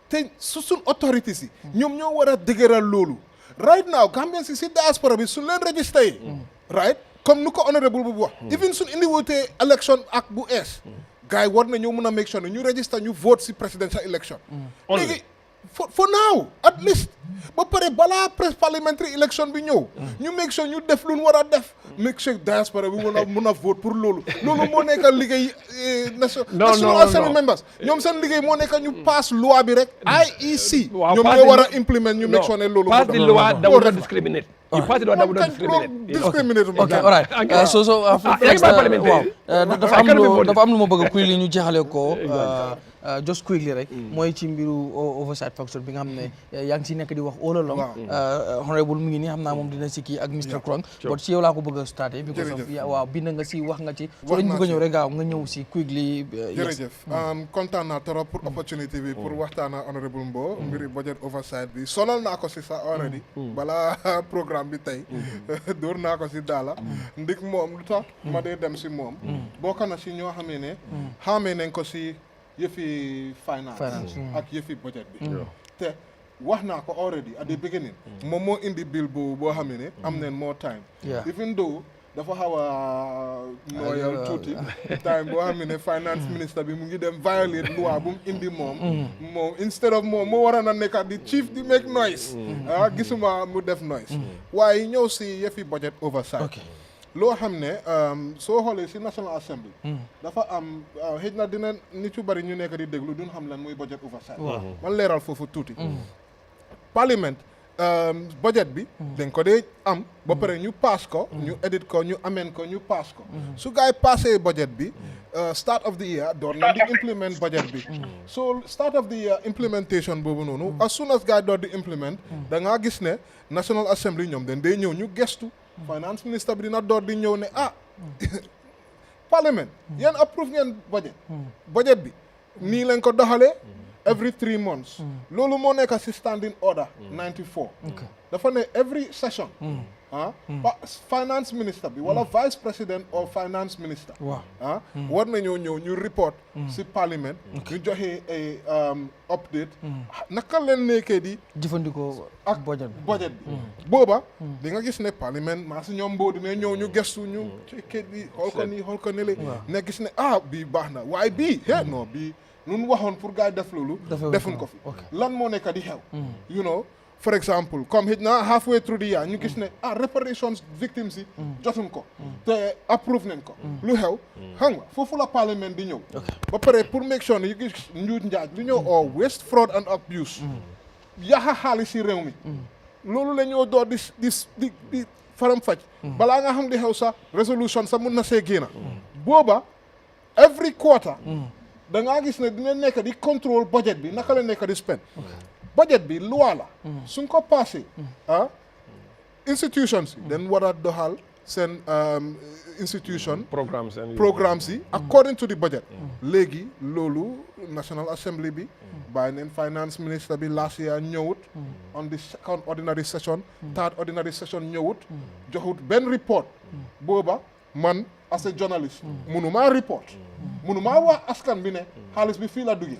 te su suñ authorities yi ñoom ñoo war a dëgëral loolu right now Gambians si diaspora bi suñ leen register yi right comme nu ko honorable bu wax even suñ indi wootee election ak bu ees gars yi war na ñoo mën a make sure ne ñu register ñu vote si presidential election léegi for now at least ba pare balaa parliamentary election bi ñëw ñu make sure ñu def lu ñu war a def make sure diaspora bi mën a vote pour loolu moo nekk liggéey national assembly members ñoom seen liggéey moo nekk ñu pass loi bi rek IEC ñoom ñoo war a implement ñu make sure ne loolu pass the law that will not discriminate You pass it or don't discriminate. Discriminate. Okay, all right. So dafa am lu ma bëgg quickly ñu jeexale ko just quickly rek mooy ci mbiru oversight function bi nga xam ne yaa ngi si nekk di wax all along honorable mu ngi nii xam naa moom dina si kii ak Mr Krong but si yow laa ko bëgg a starté because of waaw bind nga si wax nga ci so dañ bëgg a ñëw rek gaaw nga ñëw si quickly jërëjëf kontaan naa trop pour opportunité bi pour waxtaan ak honorable Mbow mbiri budget oversight bi sonal naa ko si sa already balaa programme bi tey dóor naa ko si daala ndik moom lu tax ma dee dem si moom bokk na si ñoo xamee ne xamee nañ ko si yëfi finance ak yëfi budget bi te wax naa ko already at the beginning moom moo indi bill boo xam ne am neen more time even though dafa xaw a nooyal tuuti time boo xam ne finance minister bi mu ngi dem violate loi bu mu indi moom instead of moom moo waroon a nekk di chief di make noise gisuma mu def noise waaye ñëw si yëfi budget oversight loo xam ne soo xoolee si National Assembly dafa am xëy na dina nit yu bari ñu nekk di déglu duñ xam lan muy budget oversight man leeral foofu tuuti Parliament budget bi dañ ko dee am ba pare ñu pass ko ñu edit ko ñu amend ko ñu pass ko su gaay passé budget bi start of the year door na di implement budget bi so start of the year implementation boobu noonu as soon as gaay door di implement da ngaa gis ne National Assembly ñoom dañ dee ñëw ñu gestu finance minister bi dina door di ñëw ne Parliament yéen approve ngeen budget bi nii lañ ko doxalee every 3 months loolu moo nekk si standing order 94 dafa ne every session finance minister bi wala vice president or finance minister war nañoo ñëw ñu report si parliament ñu joxe ay update naka leen nekkee di jëfandikoo ak budget bi booba di nga gis ne parliament maa si ñoom Mbow dina ñëw ñu gestu ñu ci kayit bi xool ko nii xool ko ne ne gis ne bii baax na waaye bii non bii nun waxoon pour gars yi def loolu defuñ ko fi lan moo nekk di xew you know for example comme xëy na halfway through the year ñu gis ne reparations victims yi jotuñ ko te approve nañ ko lu xew xam nga foofu la parlement di ñëw ba pare pour make sure ne yu gis njuuj njaaj lu ñëw oo waste fraud and abuse yaxa xaalis si réew mi loolu la ñoo door di faram faj balaa nga xam di xew sax resolution sax mun na see génn booba every quarter da ngaa gis ne dina nekk di contrôle budget bi naka la nekk di spend budget bi loi la suñ ko passé institutions yi dañ war a doxal seen institution programmes yi according to the budget léegi loolu National Assembly bi bàyyi neen finance minister bi last year ñëwut on the second ordinary session third ordinary session ñëwut joxut benn report booba man as a journalist munumaa report munumaa wax askan bi ne xaalis bi fii la duggee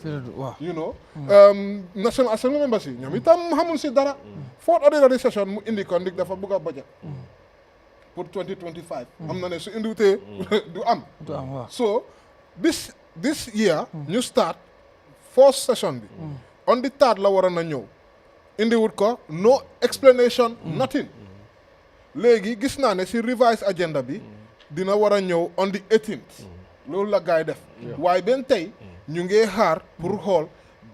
you know National Assembly members yi ñoom itam xamul si dara fourth ordinary session mu indi ko ndig dafa bëgg a budget pour 2025 am na ne su indiwutee du am so this year ñu start fourth session bi on the third la waroon a ñëw indiwut ko no explanation nothing léegi gis naa ne si revised agenda bi dina war a ñëw on the 18th loolu la gaay def waaye benn tey ñu ngi xaar pour xool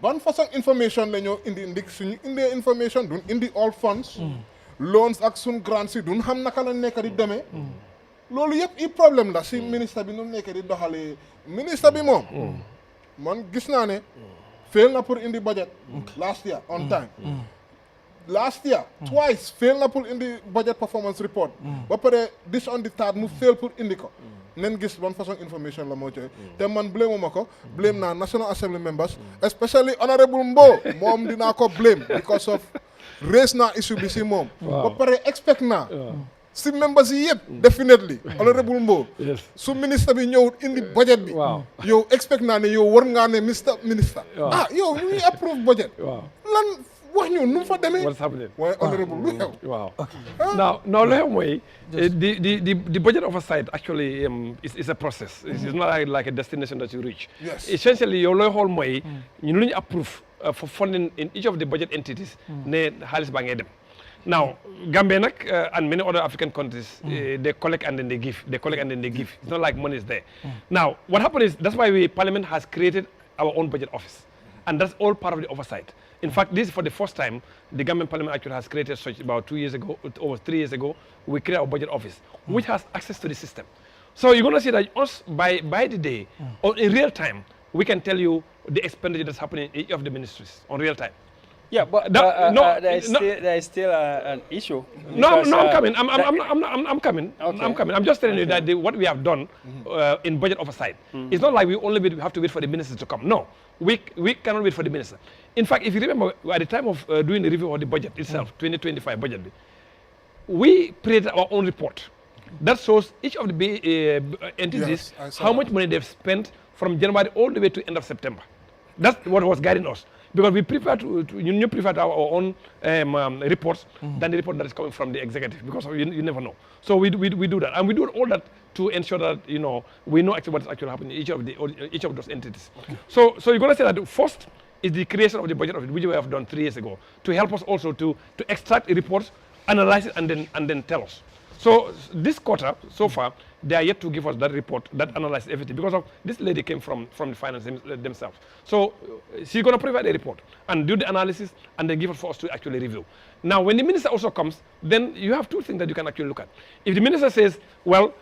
ban façon information la ñoo indi ndik suñu indee information duñ indi all funds loans ak suñ grants yi duñ xam naka la nekk di demee loolu yëpp i problème la si ministre bi nu nekk di doxalee ministre bi moom man gis naa ne fail na pour indi budget last year on time last year twice fail na pour indi budget performance report ba pare this on the third mu fail pour indi ko nen gis ban façon information la moo joxe te man blame ma ko blame naa National Assembly members especially honorable Mbow moom dinaa ko blame because of raise naa issue bi si moom ba pare expect naa si members yi yëpp definitely honorable Mbow su ministre bi ñëw indi budget bi yow expect naa ne yow war ngaa ne ministre yow ñu ngi approve budget lan wax ñu nu mu fa demee waaye honorable lu xew now lu xew mooy the budget oversight actually is a process it's not like a destination that you reach essentially yow looy xool mooy ñun lu ñu approve for funding in each of the budget entities ne xaalis baa ngay dem now Gambia nag and many other African countries they collect and then they give it's not like money is there now what happened is that's why Parliament has created our own budget office And that's all part of the oversight. In fact, this is for the first time the Gambian Parliament actually has created such about 2 years ago, or 3 years ago, we created our budget office, which has access to the system. So you're going to see that us, by the day, or in real time, we can tell you the expenditure that's happening in each of the ministries on real time. Yeah, but there is still an issue. No, I'm coming. I'm coming. Okay. I'm coming. I'm just telling you that what we have done in budget oversight. It's not like we have to wait for the ministers to come. No, we cannot wait for the minister. In fact, if you remember, at the time of doing the review of the budget itself, 2025 budget, we created our own report that shows each of the entities how much money they've spent from January all the way to end of September. That's what was guiding us. Because we prefer you prefer our own reports than the report that is coming from the executive, because you never know. So we do that, and we do all that to ensure that we know actually what is actually happening in each of those entities. Okay. So you're going to say that first is the creation of the budget office, which we have done 3 years ago, to help us also to extract reports, analyze it, and then tell us. So this quarter, so far, they are yet to give us that report that analyzes everything, because of this lady came from the finance themselves. So she's going to provide a report and do the analysis and then give it for us to actually review. Now, when the minister also comes, then you have two things that you can actually look at. If the minister says, well,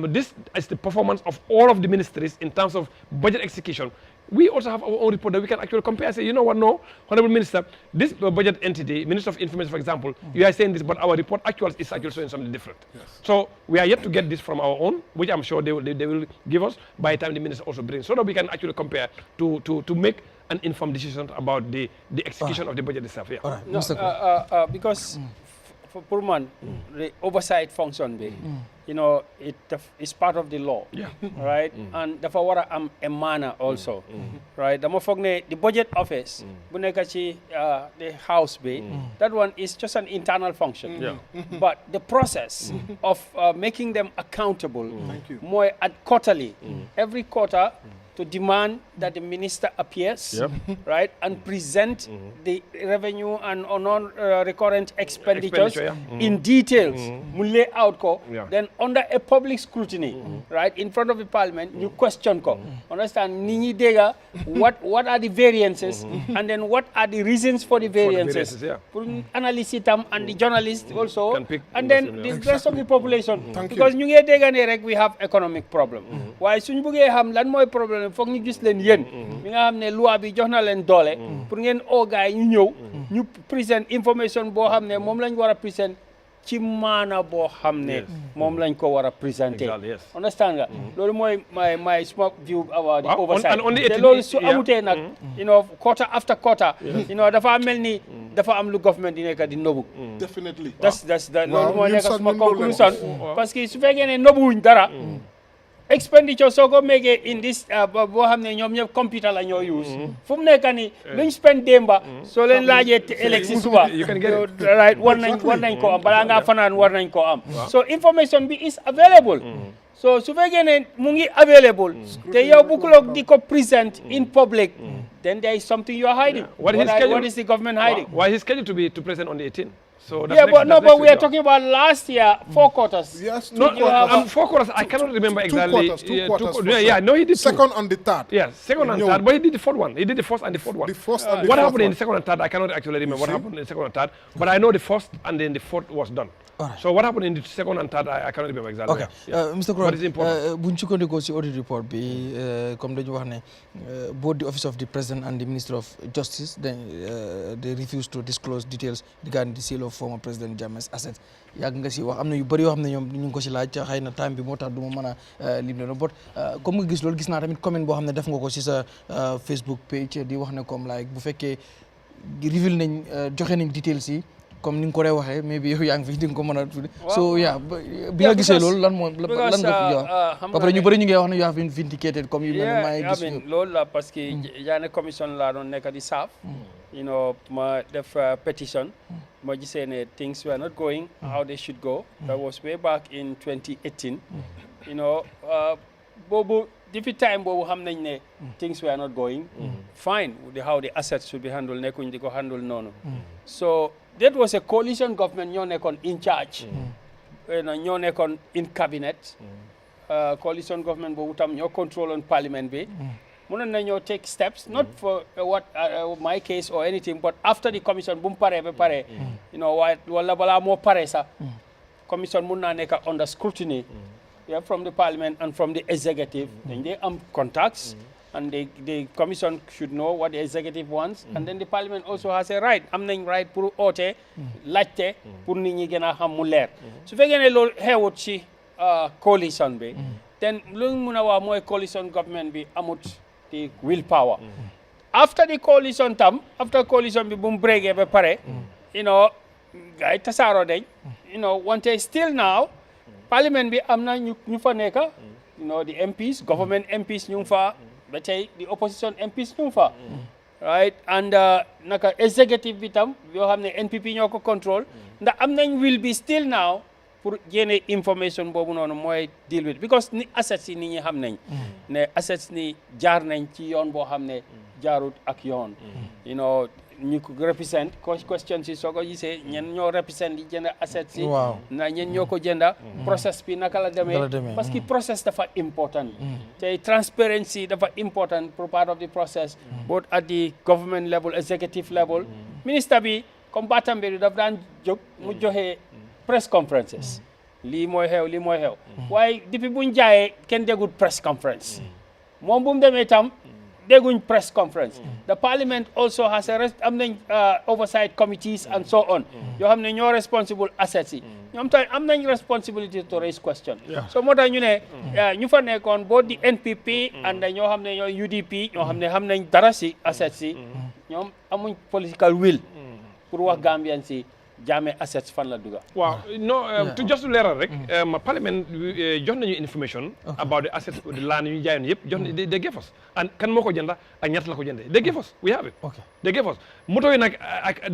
this is the performance of all of the ministries in terms of budget execution, we also have our own report that we can actually compare and say, you know what, no, Honorable Minister, this budget entity, Minister of Information, for example, you are saying this, but our report is actually showing something different. Yes. So we are yet to get this from our own, which I'm sure they will give us by the time the Minister also brings, so that we can actually compare to make an informed decision about the execution of the budget itself. Yeah. All right. No, because for Purman, the oversight function, it is part of the law, right? And therefore, what a manner also, right? The budget office, the house, that one is just an internal function. But the process of making them accountable, more at quarterly, every quarter, to demand that the minister appears, right, and present the revenue and non-recurrent expenditures in details, lay out, then under a public scrutiny, right, in front of the parliament, you question, understand, what are the variances, and then what are the reasons for the variances, analysts and the journalists also, and then the rest of the population, because we have economic problem. Why suñ bëggé xam lan moy problème foog ñu gis leen yéen mi nga xam ne loi bi jox na leen doole pour ngeen oo gaay ñu ñëw ñu present information boo xam ne moom lañ war a present ci maana boo xam ne moom lañ ko war a présenter. Understand nga loolu mooy my small view about the oversight te loolu su amutee nag quarter after quarter dafa mel ni dafa am lu government di nekk di nobu. Definitely. that's loolu moo nekk suma conclusion parce que su fekkee ne nobuwuñ dara expenditure soo ko méegee in this boo xam ne ñoom ñëpp computer la ñoo use fu mu nekk ni luñ spend démba soo leen laajee ëllëg si suba right war nañ ko am balaa ngaa fanaan war nañ ko am so information bi is available so su fekkee ne mu ngi available te yow bukuloo di ko present in public then there is something you are hiding. What is the government hiding? Why is scheduled to present on the 18th? So but we are talking about last year, 4 quarters. Yes, 2 quarters. 4 quarters. I cannot remember exactly. 2 quarters. No, he did second and the third. Yes, second and third. But he did the fourth one. He did the first and the fourth one. The first and the what fourth happened one. in the second and third? I cannot actually remember what happened in the second and third. But I know the first and then the fourth was done. Right. So what happened in the second and third? I cannot remember exactly. Okay, yeah. Mr. Kron, what is important? buñ sukkandikoo ci audit report bi comme dañu wax ne both the office of the president and the minister of justice they refused to disclose details regarding the sale of former president Jammeh's assets. Yàgg nga ci wax am na yu bëri yoo xam ne ñoom ñu ngi ko ci laaj xëy na time bi moo tax du ma mën a lim leen but comme nga gis loolu gis naa tamit comment boo xam ne def nga ko ci sa Facebook page di wax ne comme like bu fekkee reveal nañ joxe nañ details yi comme ni nga ko waxee mais bi yow yaa ngi fi di nga ko mën a so bi nga gisee loolu lan nga fi ba pare ñu bëri ñu ngi wax ne you have been vindicated comme yu mel maa ngi gis loolu la parce que jaane commission laa doon nekk di saaf ma def petition ma gisee ne things were not going how they should go that was way back in 2018 boobu depuis time boobu xam nañ ne things were not going fine how the assets should be handled nekkuñ di ko handle noonu so that was a coalition government ñoo nekkoon in charge ñoo nekkoon in cabinet coalition government boobu tam ñoo contrôle on parliament bi mënoon nañoo take steps not for what my case or anything but after the commission bu mu paree ba pare you know wala balaa moo pare sax commission mun naa nekk under scrutiny from the parliament and from the executive dañ dee am contacts and the commission should know what the executive wants and then the parliament also has a right am nañ right pour oote laajte pour nit ñi gën a xam mu leer su fekkee ne loolu xewut ci coalition bi then lu ñu mun a wax mooy coalition government bi amut the willpower after the coalition bi bu mu breakee ba pare you know gars yi tasaaroo dañ you know wante still now parliament bi am na ñu fa nekk you know the MPs government MPs ñu ngi fa ba tey the opposition MPs ñu ngi fa right and naka executive bi tam yoo xam ne NPP ñoo ko control ndax am nañ will be still now pour génne information boobu noonu mooy deal with because ni assets yi nit ñi xam nañ ne assets ni jaar nañ ci yoon boo xam ne jaarut ak yoon you know ñu ko represent question si soo ko gisee ñen ñoo represent di jënd assets yi na ñen ñoo ko jënda process bi naka la demee parce que process dafa important te transparency dafa important for part of the process both at the government level executive level minister bi comme Batambe daf daan jóg mu joxe press conferences lii mooy xew waaye depuis buñ jaayee kenn déggut press conference moom bu mu demee tam dégguñ press conference the parliament also has am nañ oversight committees and so on yoo xam ne ñoo responsible assets yi ñoom tamit am nañ responsibility to raise question so moo tax ñu ne ñu fa nekkoon boo di NPP and ñoo xam ne ñooy UDP ñoo xam ne xam nañ dara si assets yi ñoom amuñ political will pour wax Gambian si Jammeh assets fan la duga waaw no to just leeral rek parliament jox nañu information about the assets the land ñu jaayoon yëpp jox they gave us and kan moo ko jënda ak ñaata la ko jëndee they gave us we have it they gave us moto yi nag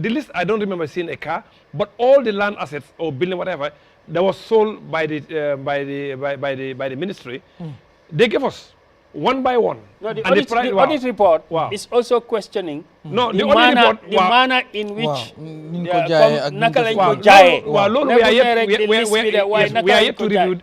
the list I don't remember seeing a car but all the land assets or building whatever that was sold by the ministry they gave us one by one. No, the audit report is also questioning the manner in which naka lañ ko jaayee.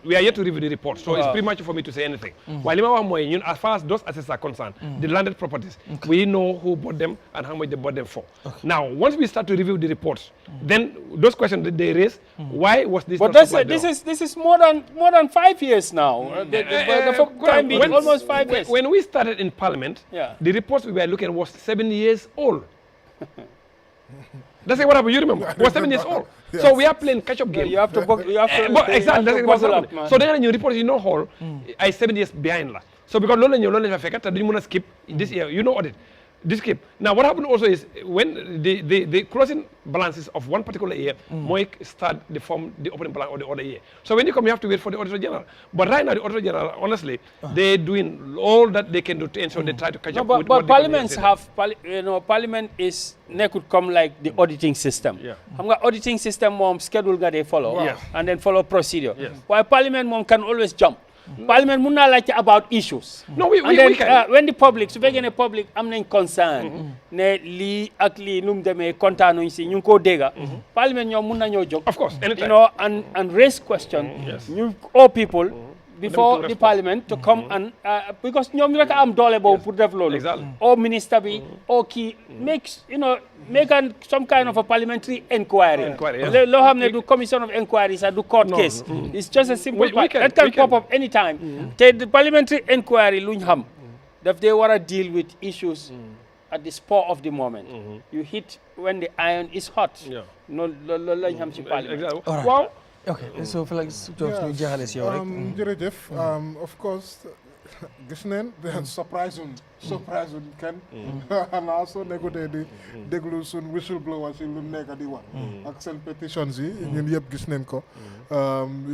We are yet to review the report, so it's premature for me to say anything. While li ma wax mooy ñun as far as those assets are concerned, the landed properties, we know who bought them and how much they bought them for. Now, once we start to review the reports, then those questions that they raise, why was this? But this is more than 5 years now. The time being almost 5 years. When we started in Parliament, the reports we were looking at was 7 years old. That's what happened. You remember? It was 7 years old. Yes. So we are playing catch-up game. You have to exactly. That's what's happening. So then your report, you know, whole, I 7 years behind la. So because loolu la fekk te duñu mën a skip this year, you know audit. This skip. Now what happened also is when the closing balances of one particular year might start the opening balance of the other year. So when you come, you have to wait for the Auditor General. But right now, the Auditor General, honestly, they're doing all that they can do to ensure they try to catch up with but parliaments have, Parliament could come like the auditing system. Auditing system, mom schedule that they follow and then follow procedure. While Parliament, mom can always jump. Parliament mun naa laajte about issues. No, we can. When the public, su fekkee ne public am nañ concern ne lii ak lii nu mu demee kontaanuñ si ñu ngi koo dégga. Parliament ñoom mun nañoo jóg. Of course, anytime. And raise question. ñu all people before the Parliament to come and because ñoom rek am doole boobu pour def loolu. Exactly. Or minister bi or kii make some kind of a parliamentary inquiry. Loo xam ne du commission of inquiry sax du court case. It's just a simple that can pop up anytime. Te the parliamentary inquiry luñ xam daf they war a deal with issues at the spur of the moment. You hit when the iron is hot. No loolu lañ xam ci parliament. Waaw. Okay, so for like ñu jeexale si yow rek. Jërëjëf, of course gis neen surprise kenn xanaa soo nekkutee di déglu sun whistleblower si lu nekk di wax ak seen petitions yi ñun yëpp gis neen ko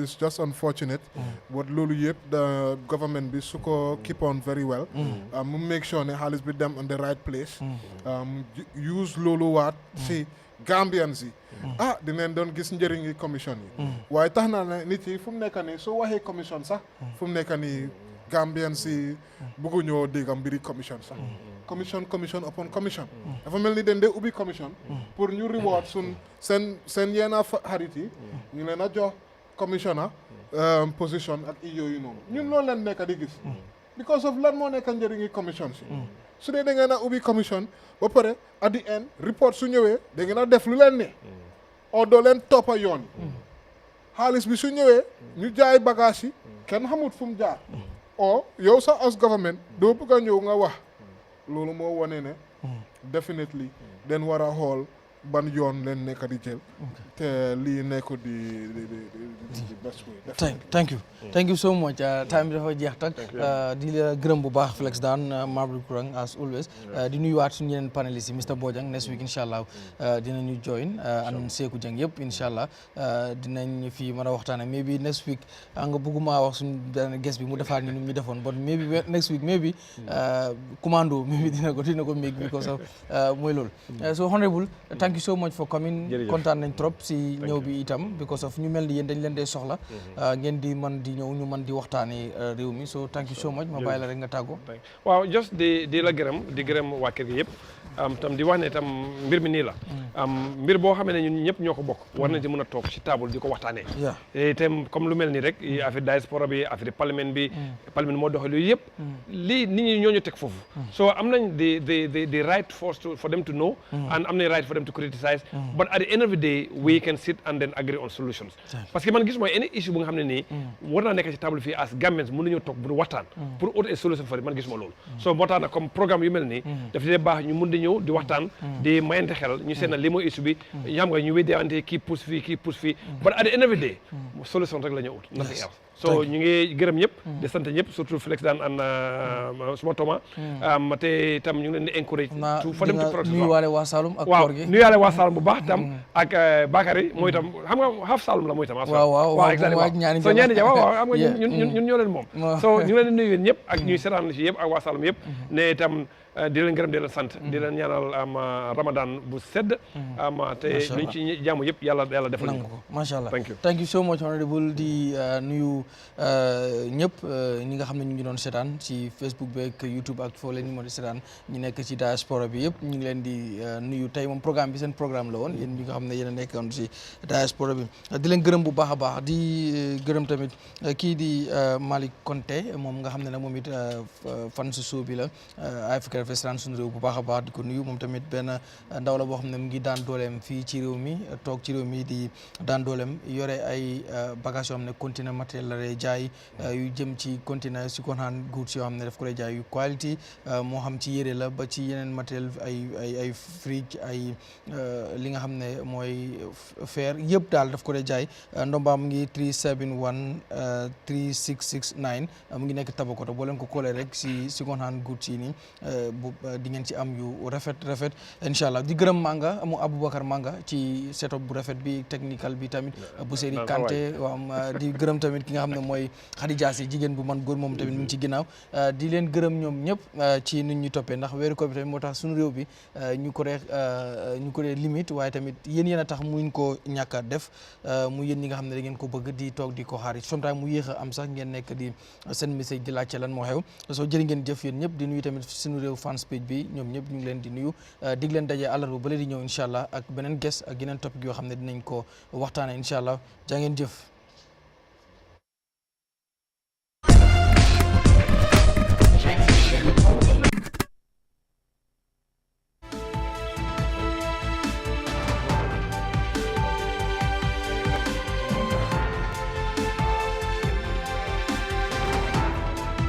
it's just unfortunate but loolu yëpp the government bi su ko keep on very well mu make sure ne xaalis bi dem on the right place use loolu waat si Gambians yi dinañ doon gis njëriñi commission yi waaye tax na ne nit yi fu mu nekk nii soo waxee commission sax fu mu nekk nii Gambians yi bëgguñoo dégg mbiri commission sax commission upon commission dafa mel ni dañ dee ubbi commission pour ñu reward seen yenn xarit yi ñu leen a jox commissioner position ak yooyu noonu ñun loolu leen nekk di gis because of lan moo nekk njëriñi commission si su dee da ngeen a ubbi commission ba pare at the end report su ñëwee da ngeen a def lu leen ne o doo leen toppa yoon xaalis bi su ñëwee ñu jaay bagage yi kenn xamut fu mu jaar o yow sax as government doo bëgg a ñëw nga wax loolu moo wane ne definitely den war a xool ban yoon leen nekk di jël te lii nekku di best way thank you so much time bi dafa jeex tak di la gërëm bu baax Flex daan Mabri Kurang as always di nuyuwaat suñu yeneen panélistes yi Mr Bojang next week inshallah dinañu join an Seeku Jang yëpp inshallah dinañ fi mën a waxtaane maybe next week nga bëgguma wax suñu benn guest bi mu defaat ni ñu defoon but maybe next week maybe commando maybe dina ko make because of mooy loolu so honorable thank you so much for coming kontaan nañ trop si ñëw bi itam because of ñu mel ni yéen dañ leen dee soxla ngeen di man di ñëw ñu man di waxtaane réew mi so thank you so much ma bàyyi la rek nga tàggoo waaw just di la gërëm waa kër gi yëpp tam di wax ne tam mbir mi nii la mbir boo xamee ne ñun ñëpp ñoo ko bokk war nañ ci mën a toog ci table di ko waxtaanee itam comme lu mel ni rek affaire diaspora bi affaire parlement moo doxee loolu yëpp lii nit ñi ñoo ñu teg foofu so am nañ the right for them to know and am nañ right for them to criticize but at the end of the day we can sit and then agree on solutions parce que man gis mooy any issue bu nga xam ne nii war naa nekk ci table fii as Gambians mën nañoo toog bu waxtaan pour autre solution for man gis ma loolu so moo tax nag comme programme yu mel nii daf dee baax ñu mun di ñëw di waxtaan di mayante xel ñu seen na li mooy issue bi xam nga ñu weddante kii pousse fii but at the end of the day solution rek la ñu ut nothing else so ñu ngi gërëm ñëpp di sant ñëpp surtout Flex daan an suma Thomas te tam ñu ngi leen di encourage for them to practice nuyuwaale waa Saloum ak waaw koor gi nuyuwaale waa Saloum bu baax tam ak Bakary mooy tam xam nga half Saloum la mooy tam waaw exactement so ñaani ja waaw xam nga ñun ñoo leen moom so ñu ngi leen di nuyu yéen ñëpp ak ñuy seetaan la ci yëpp ak waa Saloum yëpp ne tam di leen gërëm di leen sant di leen ñaanal Ramadan bu sedd te luñ ci jàmm yëpp yàlla defal ñu ko macha allah thank you so much honorable di nuyu ñëpp ñi nga xam ne ñu ngi doon seetaan ci Facebook beeg YouTube ak foo leen ñu moo di seetaan ñu nekk ci diaspora bi yëpp ñu ngi leen di nuyu tey moom programme bi seen programme la woon yéen ñi nga xam ne yéen a nekkoon ci diaspora bi di leen gërëm bu baax a baax di gërëm tamit kii di Malick Konté moom nga xam ne nag moom it fan su soo bi la Africa restaurant suñu réew bu baax a baax di ko nuyu moom tamit benn ndaw la boo xam ne mu ngi daan dooleem fii ci réew mi toog ci réew mi di daan dooleem yore ay bagages yoo xam ne container matériel la lay jaay yu jëm ci container second hand goods yoo xam ne daf ko lay jaay yu quality moo xam ci yére la ba ci yeneen matériel ay fridge ay li nga xam ne mooy fer yëpp daal daf ko lay jaay ndombaam ngi 371 3669 mu ngi nekk Tabakoto boo leen ko koolee rek si second hand goods yi nii di ngeen ci am yu rafet incha allah di gërëm Manga amu Aboubacar Manga ci setup bu rafet bi technical bi tamit bu Seydi Kanté waaw di gërëm tamit ki nga xam ne mooy Khadija Si jigéen bu man góor moom tamit mu ngi ci ginnaaw di leen gërëm ñoom ñëpp ci nit ñu toppee ndax weeru ko bi tamit moo tax suñu réew bi ñu ko dee limite waaye tamit yéen a tax muñ ko ñàkk a def mu yéen ñi nga xam ne da ngeen ko bëgg di toog di ko xaar sometimes mu yéex a am sax ngeen nekk di seen message di laajte lan moo xew soo jërë ngeen jëf yéen ñëpp di nuyu tamit suñu réew fans page bi ñoom ñëpp ñu ngi leen di nuyu dig leen daje àllarba ba leen di ñëw incha allah ak beneen guest ak yeneen topic yoo xam ne dinañ ko waxtaane incha allah jaa ngeen jëf